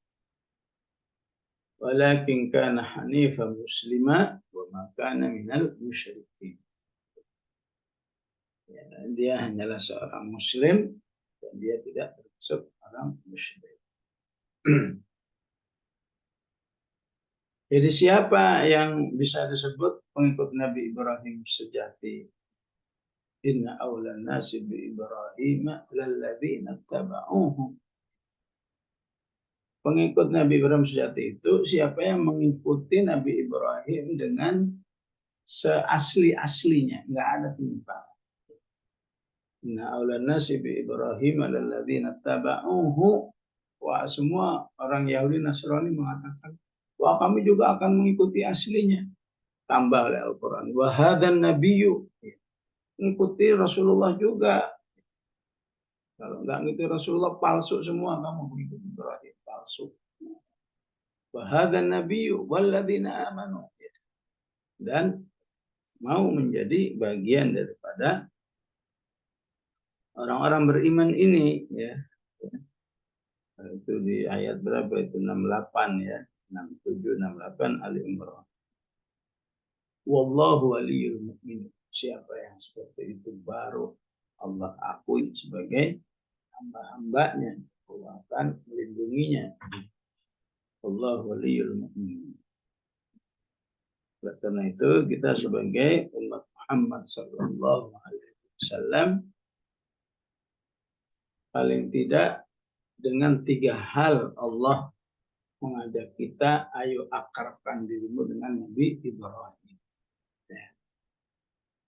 Walakin kana hanifan muslima wa ma kana minal musyrikin. Ya, dia hanyalah seorang muslim dan dia tidak termasuk orang musyrik. Jadi siapa yang bisa disebut pengikut Nabi Ibrahim sejati? Inna awlan nasi bi Ibrahim lalladzina taba'uhu. Pengikut Nabi Ibrahim sejati itu siapa yang mengikuti Nabi Ibrahim dengan seasli-aslinya, nggak ada penyimpangan. Inna awlan nasi bi Ibrahim lalladzina taba'uhu. Wah, semua orang Yahudi Nasrani mengatakan, wah, kami juga akan mengikuti aslinya. Tambah oleh Al-Quran. Wahadan nabiyyu. Mengikuti Rasulullah juga. Kalau nggak ngikuti Rasulullah, palsu semua kamu mengikuti Ibrahim. Palsu. Wahadan nabiyyu walladzina amanu. Dan mau menjadi bagian daripada orang-orang beriman ini, ya. Itu di ayat berapa itu? 68, ya. 67, 68 Ali Imran. Wallahu waliyul mu'min. Siapa yang seperti itu baru Allah akui sebagai hamba-hambanya. Allah akan melindunginya. Wallahu waliyul mu'min. Karena itu kita sebagai umat Muhammad sallallahu alaihi wasallam paling tidak dengan 3 hal Allah mengajak kita, ayo akrabkan dirimu dengan Nabi Ibrahim.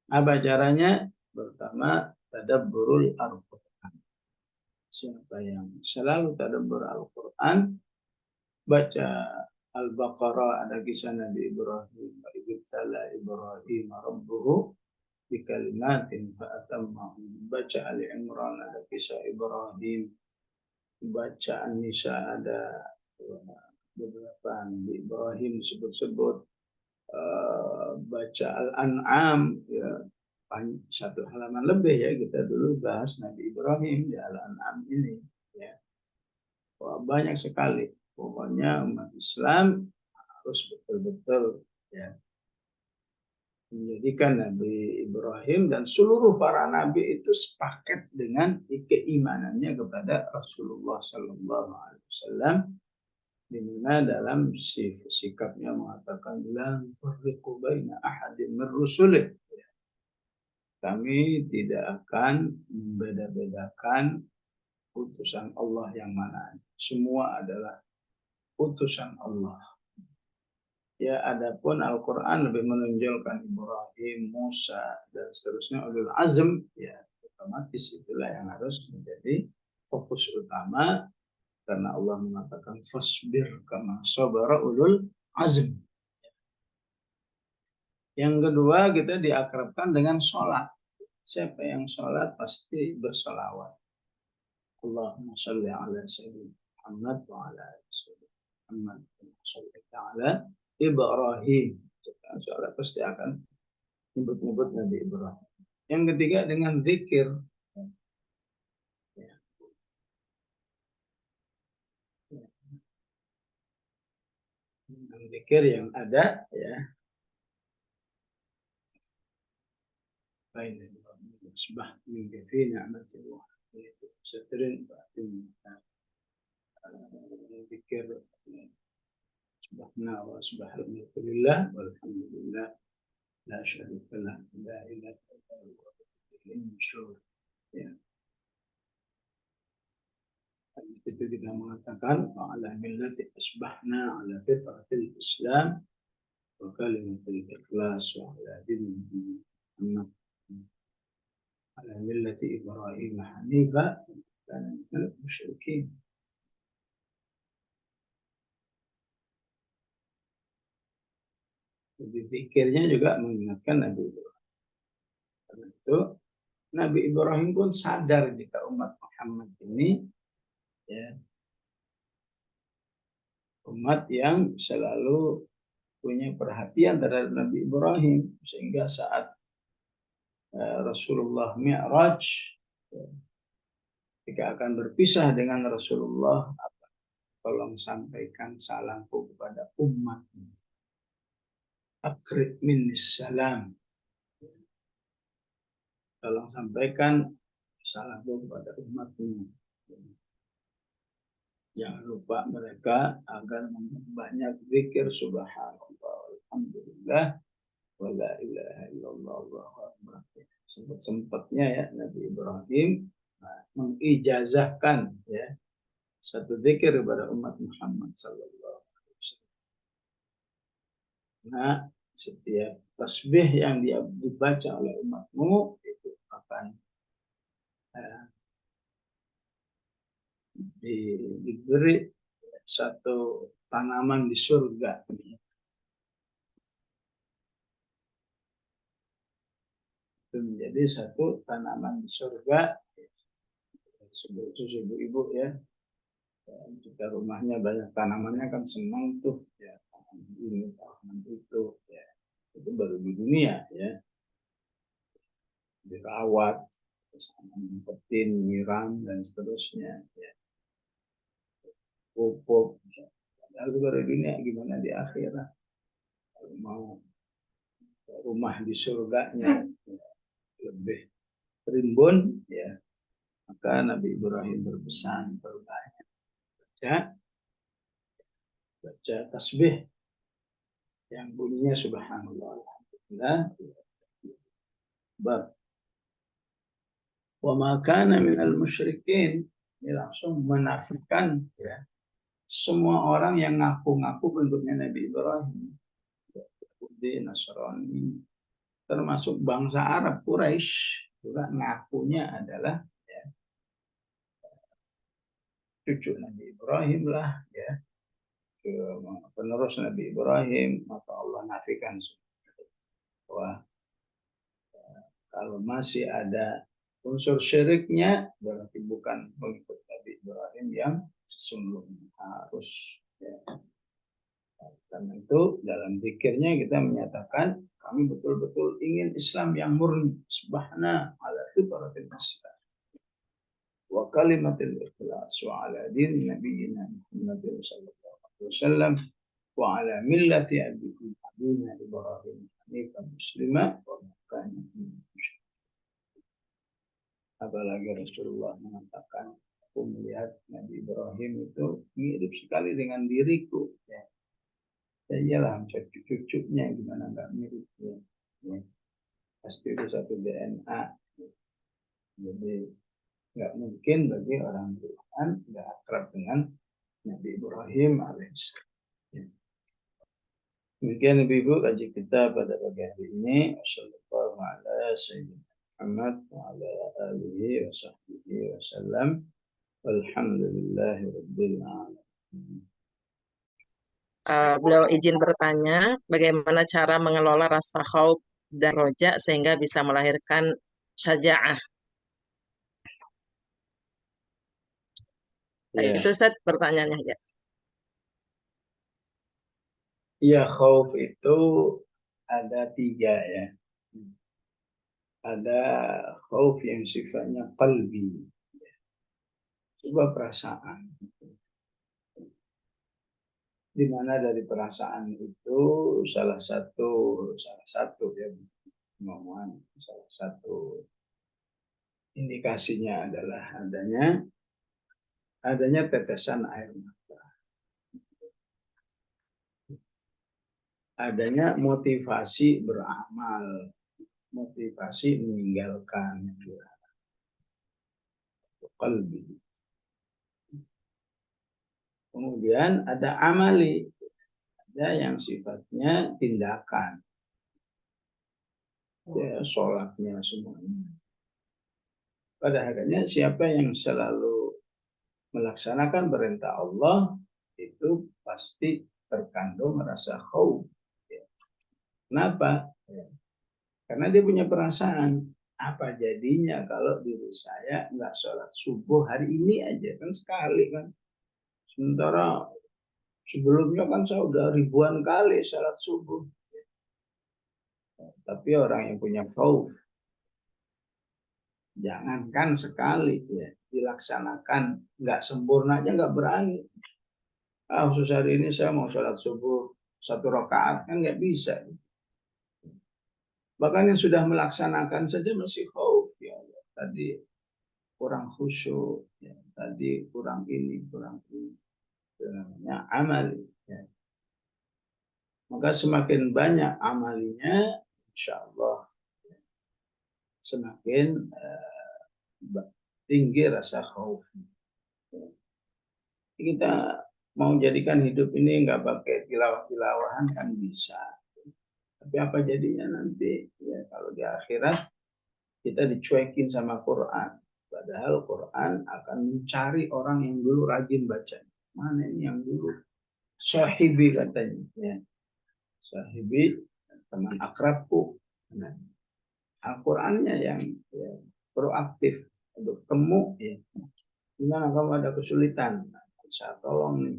Apa caranya? Pertama, tadabburul Al-Quran. Siapa yang selalu tadabbur Al-Quran, baca Al-Baqarah, ada kisah Nabi Ibrahim. Ibtala Ibrahim rabbuhu bikalimatin fa'atammahum. Baca Ali Imran, ada kisah Ibrahim. Baca An-Nisa, ada beberapa Nabi Ibrahim disebut-sebut. Baca Al-An'am, ya, 1 halaman lebih, ya, kita dulu bahas Nabi Ibrahim di Al-An'am ini, ya. Wah, banyak sekali. Pokoknya umat Islam harus betul-betul, ya, menjadikan Nabi Ibrahim dan seluruh para nabi itu sepaket dengan keimanannya kepada Rasulullah Sallallahu Alaihi Wasallam, di mana dalam sikapnya mengatakan la nufarriqu baina ahadin min rusulih. Kami tidak akan membeda-bedakan utusan Allah yang mana. Semua adalah utusan Allah. Ya, adapun Al-Quran lebih menonjolkan Ibrahim, Musa, dan seterusnya ulul azm, ya, otomatis itulah yang harus menjadi fokus utama. Karena Allah mengatakan fasbir kama sabara ulul azm. Yang kedua, kita diakrabkan dengan sholat. Siapa yang sholat pasti bersolawat. Allahumma sholli ala sayyidina Muhammad wa ala sayyidina Muhammad wa sholli ala Ibrahim. Sholat pasti akan nyebut-nyebut Nabi Ibrahim. Yang ketiga dengan zikir. Dengan zikir yang ada, ya. Baik, asbah min kafi ni'matillah. Itu setrin zikir Subhana wa subhanallah walhamdulillah la syarika lah la ilaha illallah. Ya. Itu kita mengatakan ala millati asbahna ala fitratil Islam wa kalimatul ikhlas wa ala dini Muhammad ala millati Ibrahim hanifa dan musyrikin. Jadi pikirnya juga mengingatkan Nabi Ibrahim. Karena itu Nabi Ibrahim pun sadar jika umat Muhammad ini ya, umat yang selalu punya perhatian terhadap Nabi Ibrahim, sehingga saat Rasulullah Mi'raj ketika akan berpisah dengan Rasulullah, tolong sampaikan salamku kepada umat. Akrib minnis salam. Tolong sampaikan salamku kepada umatmu. Jangan lupa mereka agar memperbanyak zikir subhanallah alhamdulillah wa la ilaha illallah wallahu akbar. Sempat-sempatnya ya Nabi Ibrahim mengijazahkan ya satu zikir kepada umat Muhammad sallallahu alaihi wasallam. Nah, setiap tasbih yang dia dibaca oleh umatmu itu akan diberi satu tanaman di surga. Itu menjadi satu tanaman di surga. Ibu-ibu ya, jika rumahnya banyak tanamannya kan senang tuh ya, tanaman ini, tanaman itu ya. Itu baru di dunia ya, dirawat, terus ngumpetin, nyiram dan seterusnya ya, pupuk ya. Lalu baru di dunia, gimana di akhirat? Kalau mau rumah di surganya ya, lebih rimbun ya, maka Nabi Ibrahim berpesan berbanyak baca tasbih yang bunyinya subhanallah alhamdulillah wa ma kana minal musyrikin. Ini langsung menafikan ya semua orang yang ngaku-ngaku bentuknya Nabi Ibrahim, Yahudi, Nasrani, termasuk bangsa Arab Quraisy juga ngakunya adalah ya, cucu Nabi Ibrahim lah ya, penerus Nabi Ibrahim. Maka Allah nafikan bahwa kalau masih ada unsur syiriknya berarti bukan pengikut Nabi Ibrahim yang sesungguhnya. Harus ya. Karena itu dalam zikirnya kita menyatakan kami betul-betul ingin Islam yang murni, subhana ala fitratil Islam wa kalimatil ikhlas wa ala din nabiyina Muhammad sallallahu alaihi wasallam wa ala millati abina Ibrahim hanifan muslima wa kana apalagi Rasulullah mengatakan aku melihat Nabi Ibrahim itu mirip sekali dengan diriku ya. Ya iyalah cucu-cucunya gimana nggak mirip ya. Ya. Pasti itu satu DNA. Jadi nggak mungkin bagi orang Tuhan nggak akrab dengan Nabi Ibrahim alaihissalam. Ya. Demikian ibu-ibu kaji kita pada pagi hari ini. Wassalamualaikum warahmatullahi Muhammad wa ala alihi wa sahbihi wasallam. Alhamdulillahi rabbil alamin. Beliau izin bertanya, bagaimana cara mengelola rasa khauf dan roja sehingga bisa melahirkan syaja'ah. Ya. Itu Ustaz pertanyaannya ya. Ya, khauf itu ada 3 ya. Ada khauf yang sifatnya qalbi, sebuah perasaan. Di mana dari perasaan itu salah satu ya, salah satu indikasinya adalah adanya tetesan air mata. adanya motivasi beramal, motivasi meninggalkan qalbi. Kemudian ada amali, ada yang sifatnya tindakan, ya, sholatnya semuanya. Pada akhirnya siapa yang selalu melaksanakan perintah Allah itu pasti terkandung rasa khauf. Kenapa? Karena dia punya perasaan, apa jadinya kalau diri saya nggak sholat subuh hari ini aja, kan sekali kan. Sementara sebelumnya kan saya udah ribuan kali sholat subuh. Tapi orang yang punya khauf, jangankan sekali ya dilaksanakan, nggak sempurna aja nggak berani. Khusus hari ini saya mau sholat subuh 1 rakaat, kan nggak bisa. Bahkan yang sudah melaksanakan saja masih khauf, ya Allah, tadi kurang khusyuk, ya, tadi kurang ini, kurang ini. Itu namanya amali. Ya. Maka semakin banyak amalinya, insya Allah semakin tinggi rasa khauf. Kita mau jadikan hidup ini nggak pakai tilawah-tilawahan kan bisa. Tapi apa jadinya nanti? Ya, kalau di akhirat kita dicuekin sama Quran. Padahal Quran akan mencari orang yang dulu rajin baca. Mana ini yang dulu? Sahibi katanya. Ya. Sahibi, teman akrabku. Nah, Al-Qurannya yang ya, proaktif untuk temu. Ya. Gimana kamu ada kesulitan? Bisa tolong nih.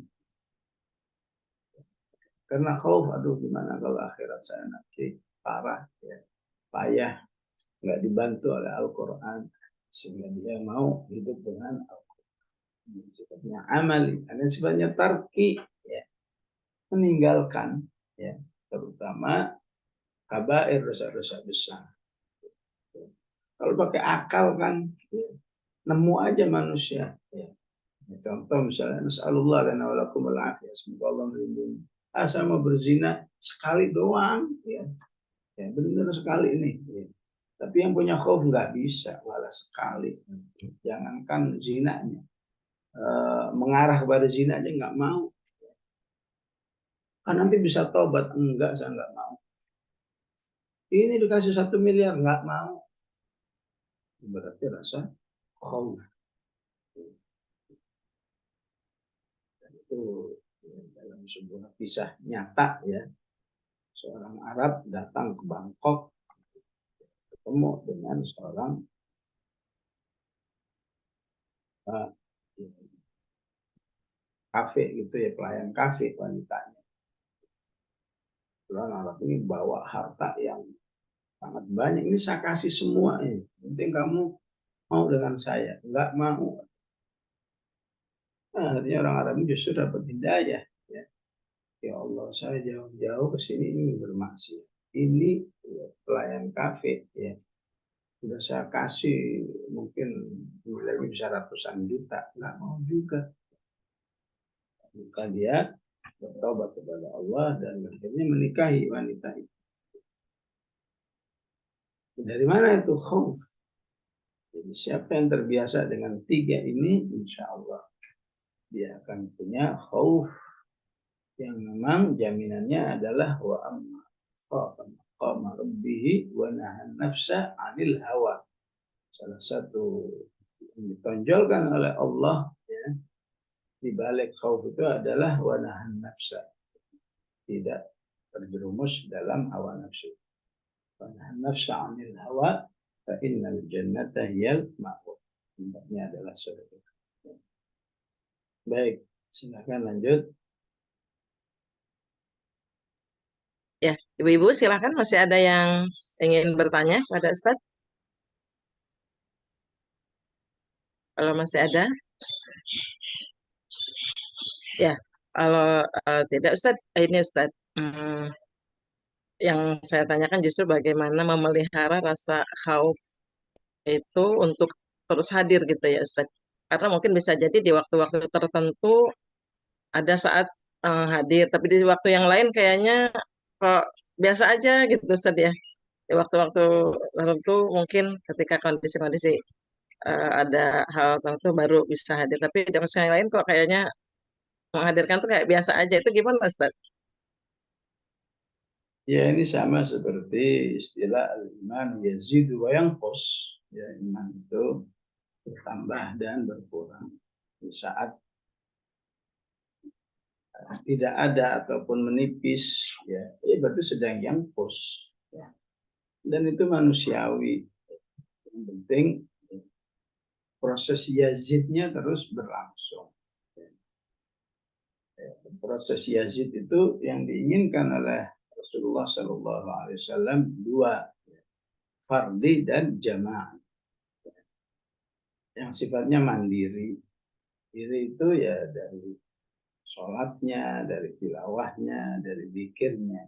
Karena khauf, aduh gimana kalau akhirat saya nanti parah, ya, payah, nggak dibantu oleh Al-Quran. Sehingga dia mau hidup dengan Al-Quran. Sifatnya amali, ada sifatnya tarki, ya, meninggalkan, ya, terutama kabair, dosa-dosa besar. Kalau pakai akal kan, ya, nemu aja manusia. Ya. Contoh misalnya, Nas'alullah lana walakum al-afiyah, semoga Allah melindungi. Saya mau berzina sekali doang, ya, ya benar-benar sekali ini. Ya. Tapi yang punya khauf nggak bisa, walau sekali. Jangankan zinanya, mengarah kepada zina aja nggak mau. Kan nanti bisa tobat, enggak, saya nggak mau. Ini dikasih 1 miliar, nggak mau. Berarti rasa khauf. Itu dalam sebuah kisah nyata, ya, seorang Arab datang ke Bangkok ketemu dengan seorang kafe gitu ya, pelayan kafe wanitanya. Seorang Arab ini bawa harta yang sangat banyak, ini saya kasih semua ini, penting kamu mau dengan saya. Enggak mau. Nah, artinya orang Arab ini justru dapat hidayah, ya. Ya Allah, saya jauh-jauh ke sini ini bermaksiat. Ini ya, pelayan kafe, ya. Sudah saya kasih mungkin nilainya bisa ratusan juta, nggak mau juga. Maka dia bertobat kepada Allah dan akhirnya menikahi wanita itu. Dari mana itu khauf? Jadi siapa yang terbiasa dengan 3 ini, insya Allah dia akan punya khauf yang memang jaminannya adalah wa amma qama rabbihi wa nahan nafsa 'anil hawa. Salah satu yang ditonjolkan oleh Allah, ya, di balik khauf itu adalah wa nahan nafsa, tidak terjerumus dalam hawa nafsu. Wa nahan nafsa 'anil hawa fa innal jannata hiyal ma'wa. Tempatnya adalah surga. Baik, silakan lanjut. Ya, Ibu-ibu silakan, masih ada yang ingin bertanya pada Ustadz? Kalau masih ada, ya. Kalau tidak Ustadz, ini Ustadz, yang saya tanyakan justru bagaimana memelihara rasa khauf itu untuk terus hadir gitu ya Ustadz. Karena mungkin bisa jadi di waktu-waktu tertentu ada saat hadir, tapi di waktu yang lain kayaknya kok biasa aja gitu Ustaz ya. Di waktu-waktu tertentu mungkin ketika kondisi-kondisi ada hal tertentu baru bisa hadir. Tapi di masa yang lain kok kayaknya menghadirkan tuh kayak biasa aja. Itu gimana Ustaz? Ya, ini sama seperti istilah al-iman yazidu wa yanqus. Ya, iman itu bertambah dan berkurang. Di saat tidak ada ataupun menipis, ya, berarti sedang yanqus. Ya. Dan itu manusiawi. Yang penting proses yazidnya terus berlangsung. Proses yazid itu yang diinginkan oleh Rasulullah Shallallahu Alaihi Wasallam dua, fardi dan jamaah. Yang sifatnya mandiri. Diri itu ya dari sholatnya, dari tilawahnya, dari zikirnya.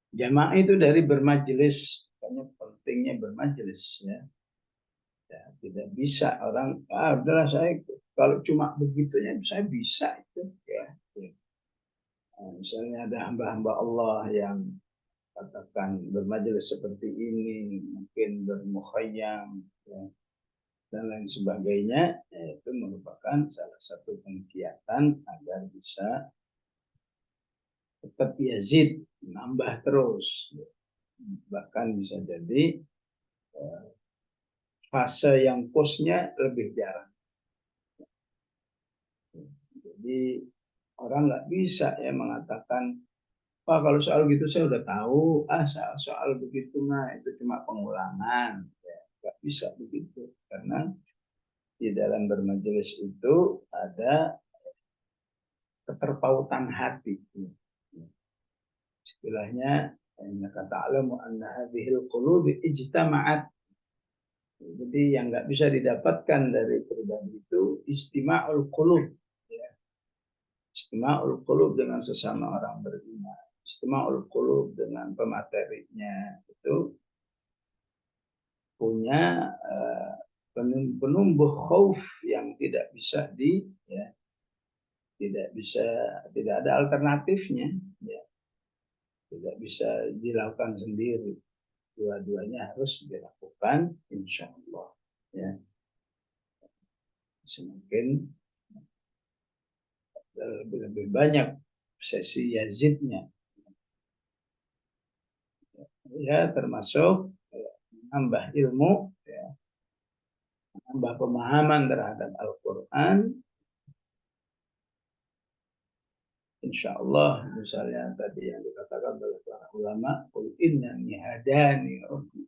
Jamaah itu dari bermajelis, makanya pentingnya bermajelis ya. Ya, tidak bisa orang, udahlah saya kalau cuma begitunya saya bisa itu ya. Nah, misalnya ada hamba-hamba Allah yang katakan bermajelis seperti ini, mungkin bermukhayyam ya, dan lain sebagainya, itu merupakan salah satu kegiatan agar bisa tetap yazid, nambah terus. Bahkan bisa jadi fase yang posnya lebih jarang. Jadi orang nggak bisa ya mengatakan, Pak kalau soal gitu saya udah tahu, soal begitu mah itu cuma pengulangan. Ya, nggak bisa begitu, karena di dalam bermajelis itu ada keterpautan hati. Istilahnya, innaka ta'lamu anna hadhil qulubi ijtama'at. Jadi yang nggak bisa didapatkan dari pribadi itu istima'ul qulub. Ya. Istima'ul qulub dengan sesama orang beriman. Istima'ul qulub dengan pematerinya itu punya penumbuh khauf yang tidak bisa tidak ada alternatifnya ya. Tidak bisa dilakukan sendiri, dua-duanya harus dilakukan insya Allah ya. Semakin lebih banyak sesi yazidnya ya, termasuk menambah ilmu ya, menambah pemahaman terhadap Al-Quran. Insya Allah, misalnya tadi yang dikatakan oleh para ulama, qul innani hadani rabbi.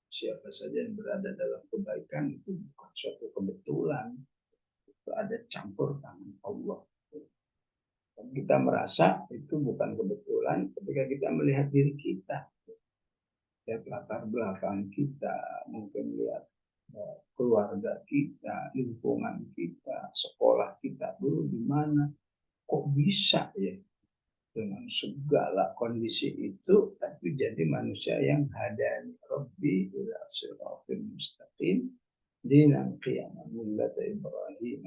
Siapa saja yang berada dalam kebaikan itu bukan suatu kebetulan, itu ada campur tangan Allah. Dan kita merasa itu bukan kebetulan ketika kita melihat diri kita, lihat latar belakang kita, mungkin lihat keluarga kita, lingkungan kita, sekolah kita dulu di mana, kok bisa ya dengan segala kondisi itu tapi jadi manusia yang hadani rabbi ila siratal mustaqim dinan qiyaman millata Ibrahim.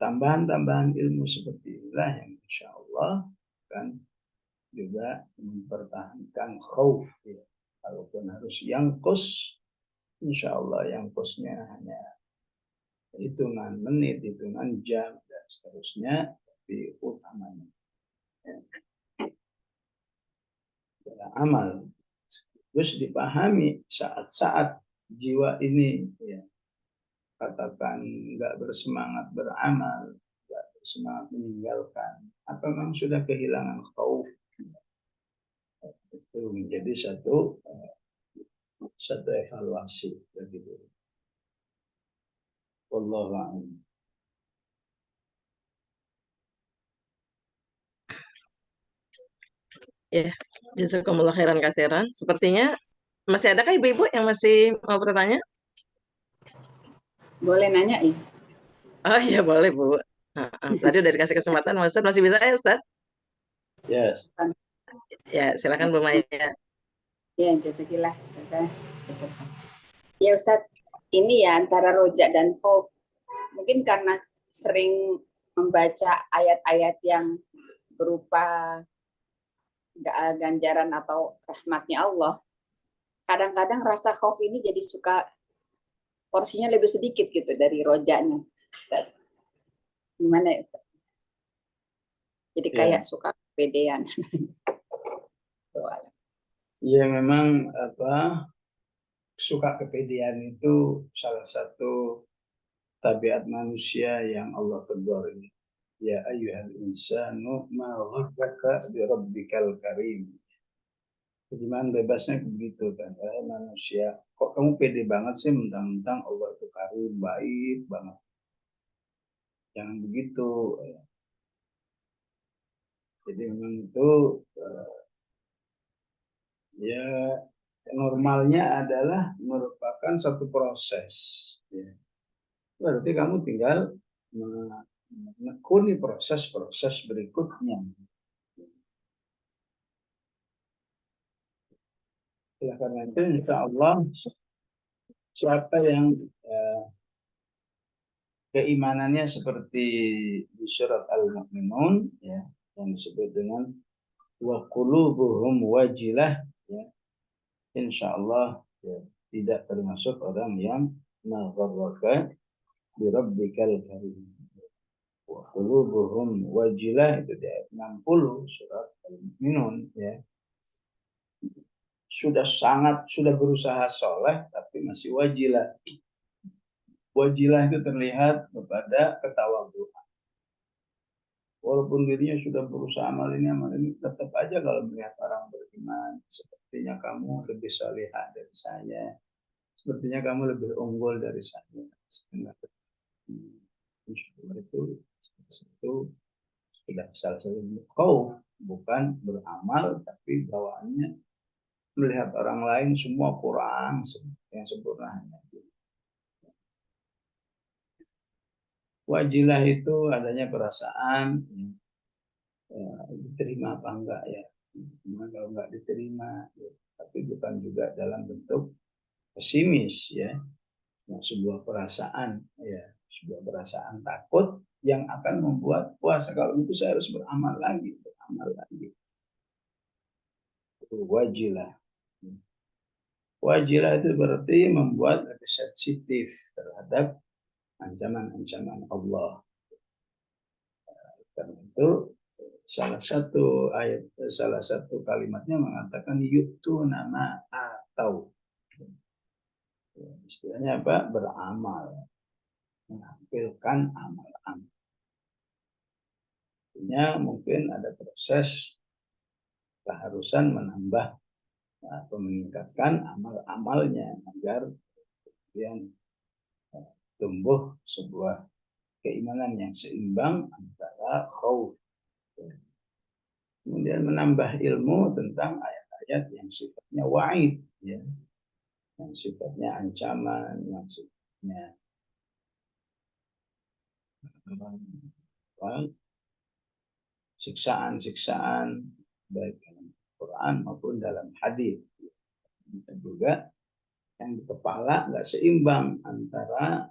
Tambahan-tambahan ilmu seperti inilah yang insya Allah kan juga mempertahankan khauf ya. Kalaupun harus yangkus, insya Allah yangkusnya hanya hitungan menit, hitungan jam dan seterusnya, tapi utamanya ya, amal. Terus dipahami saat-saat jiwa ini ya, katakan nggak bersemangat beramal, nggak bersemangat meninggalkan, apa memang sudah kehilangan khauf, itu menjadi satu evaluasi begitu. Wallahu a'lam. Ya, jazakumullah khairan katsiran. Sepertinya masih adakah ibu-ibu yang masih mau bertanya? Boleh nanya ya? Oh iya boleh Bu. Tadi udah dikasih kesempatan, Ustaz masih bisa ya Ustaz? Yes. Ya, silakan Bu Maya. Ya, jazakillah. Ya Ustaz, ini ya antara rojak dan khauf. Mungkin karena sering membaca ayat-ayat yang berupa ganjaran atau rahmatnya Allah, kadang-kadang rasa khauf ini jadi suka porsinya lebih sedikit gitu dari rojanya. Gimana ya Ustaz? Jadi Ya, kayak suka kepedean. ya memang suka kepedean itu salah satu tabiat manusia yang Allah tegur ini. Ya ayyuhal insanu ma gharraka bi rabbikal karim. Gimana bebasnya begitu kan, manusia. Kok kamu pede banget sih mentang-mentang Allah itu karim, baik banget. Jangan begitu. Jadi memang itu ya normalnya adalah merupakan satu proses. Ya. Berarti kamu tinggal menekuni proses-proses berikutnya. Oleh karena itu, insya Allah, siapa yang keimanannya seperti di surat Al-Mu'minun, ya, yang disebut dengan wa qulubuhum wajilah, ya, insya Allah ya, tidak termasuk orang yang magharraka bi rabbikal karim. Wa qulubuhum wajilah itu di ayat 60 surat Al-Mu'minun, ya. Sudah berusaha soleh tapi masih wajilah. Wajilah itu terlihat kepada ketawaduan. Walaupun dirinya sudah berusaha amal ini, tetap aja kalau melihat orang beriman, sepertinya kamu lebih salihah dari saya, sepertinya kamu lebih unggul dari saya. Itu sudah salah satu kau bukan beramal, tapi bawaannya melihat orang lain semua kurang yang sempurna. Wajilah itu adanya perasaan diterima apa enggak ya. Kalau enggak diterima, ya. Tapi bukan juga dalam bentuk pesimis ya. Nah, sebuah perasaan ya, sebuah perasaan takut yang akan membuat puasa. Kalau itu saya harus beramal lagi. Itu wajilah. Wajilah itu berarti membuat lebih sensitif terhadap ancaman-ancaman Allah. Karena itu salah satu kalimatnya mengatakan yaitu nama atau istilahnya apa? Beramal, menampilkan amal-amal. Artinya mungkin ada proses keharusan menambah atau meningkatkan amal-amalnya agar kemudian tumbuh sebuah keimanan yang seimbang antara khauf. Kemudian menambah ilmu tentang ayat-ayat yang sifatnya wa'id, ya, yang sifatnya ancaman, yang sifatnya siksaan-siksaan baik dalam Quran maupun dalam hadis. Dan juga yang di kepala nggak seimbang antara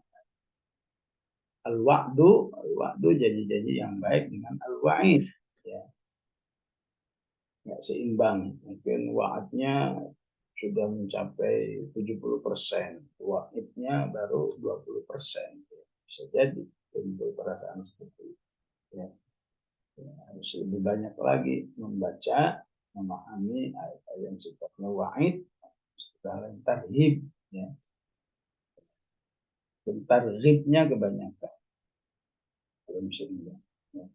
al-wa'du janji-janji yang baik dengan al-wa'id, ya. Nggak seimbang. Mungkin wa'adnya sudah mencapai 70%, wa'idnya baru 20%. Bisa jadi timbul perasaan seperti itu. Ya. Harus lebih banyak lagi membaca, memahami ayat-ayat yang sifatnya wa'id, istilah tarhib, ya. Tarhibnya kebanyakan. Belum sering. Ya.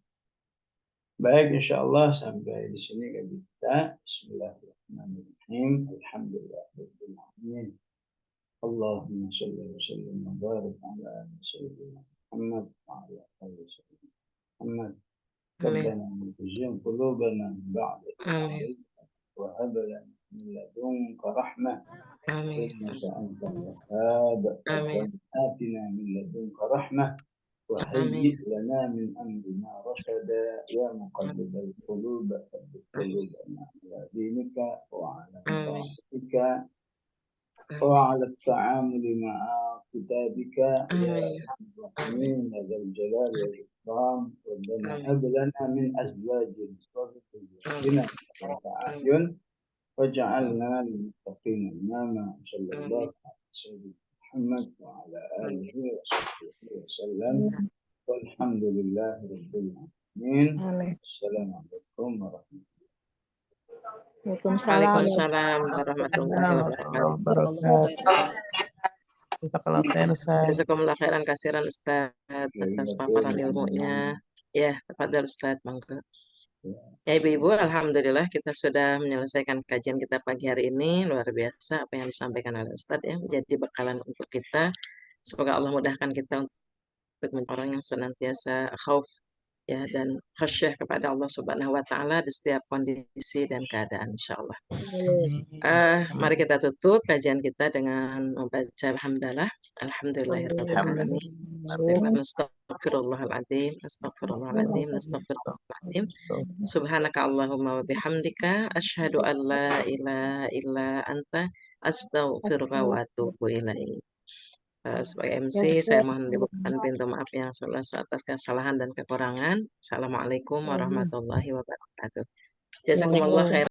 Baik, insya Allah sampai di sini kaji kita. Bismillahirrahmanirrahim. Alhamdulillahirabbil alamin. Allahumma shalli wa sallim wa barik ala sayyidina Muhammad wa ala alihi Muhammad. Amin. ربنا لا تزغ قلوبنا بعد إذ Amin. هديتنا وهب لنا من لدنك رحمة Amin. إنك أنت الوهاب. Amin. ربنا آتنا من لدنك رحمة وهيئ Amin. لنا من أمرنا رشدا يا مقلب القلوب ثبت Amin. قلوبنا على دينك وعلى Amin. طاعتك وعلى التعامل مع كتابك يا آمين أرحم الراحمين يا ذا الجلال والإكرام. ربنا هب لنا من أزواجنا وذرياتنا قرة أعين واجعلنا للمتقين إماما. صلى الله على سيدنا محمد وعلى آله وصحبه وسلم والحمد لله رب العالمين. السلام عليكم ورحمة الله. Waalaikumsalam Waalaikumsalam warahmatullahi wabarakatuh. wabarakatuh. Jazakallah khair, Ustaz. Jazakumullah khairan kasiran Ustaz atas paparan ilmunya. Ya, tafadhol Ustaz, monggo. Ya Ibu-ibu, alhamdulillah kita sudah menyelesaikan kajian kita pagi hari ini. Luar biasa apa yang disampaikan oleh Ustaz ya, menjadi bekalan untuk kita. Semoga Allah mudahkan kita untuk menjadi orang yang senantiasa khauf ya dan khasyah kepada Allah Subhanahu wa taala di setiap kondisi dan keadaan insyaallah. Mari kita tutup kajian kita dengan membaca alhamdulillah. Alhamdulillahirabbil alamin. Astagfirullahaladzim, astagfirullahaladzim, astagfirullahaladzim. Subhanaka Allahumma wa bihamdika asyhadu an la ilaha illa anta astaghfiruka wa atubu ilaik. Sebagai MC, saya mohon dibukakan pintu maaf yang atas kesalahan dan kekurangan. Assalamualaikum warahmatullahi wabarakatuh. Jazakumullah khair.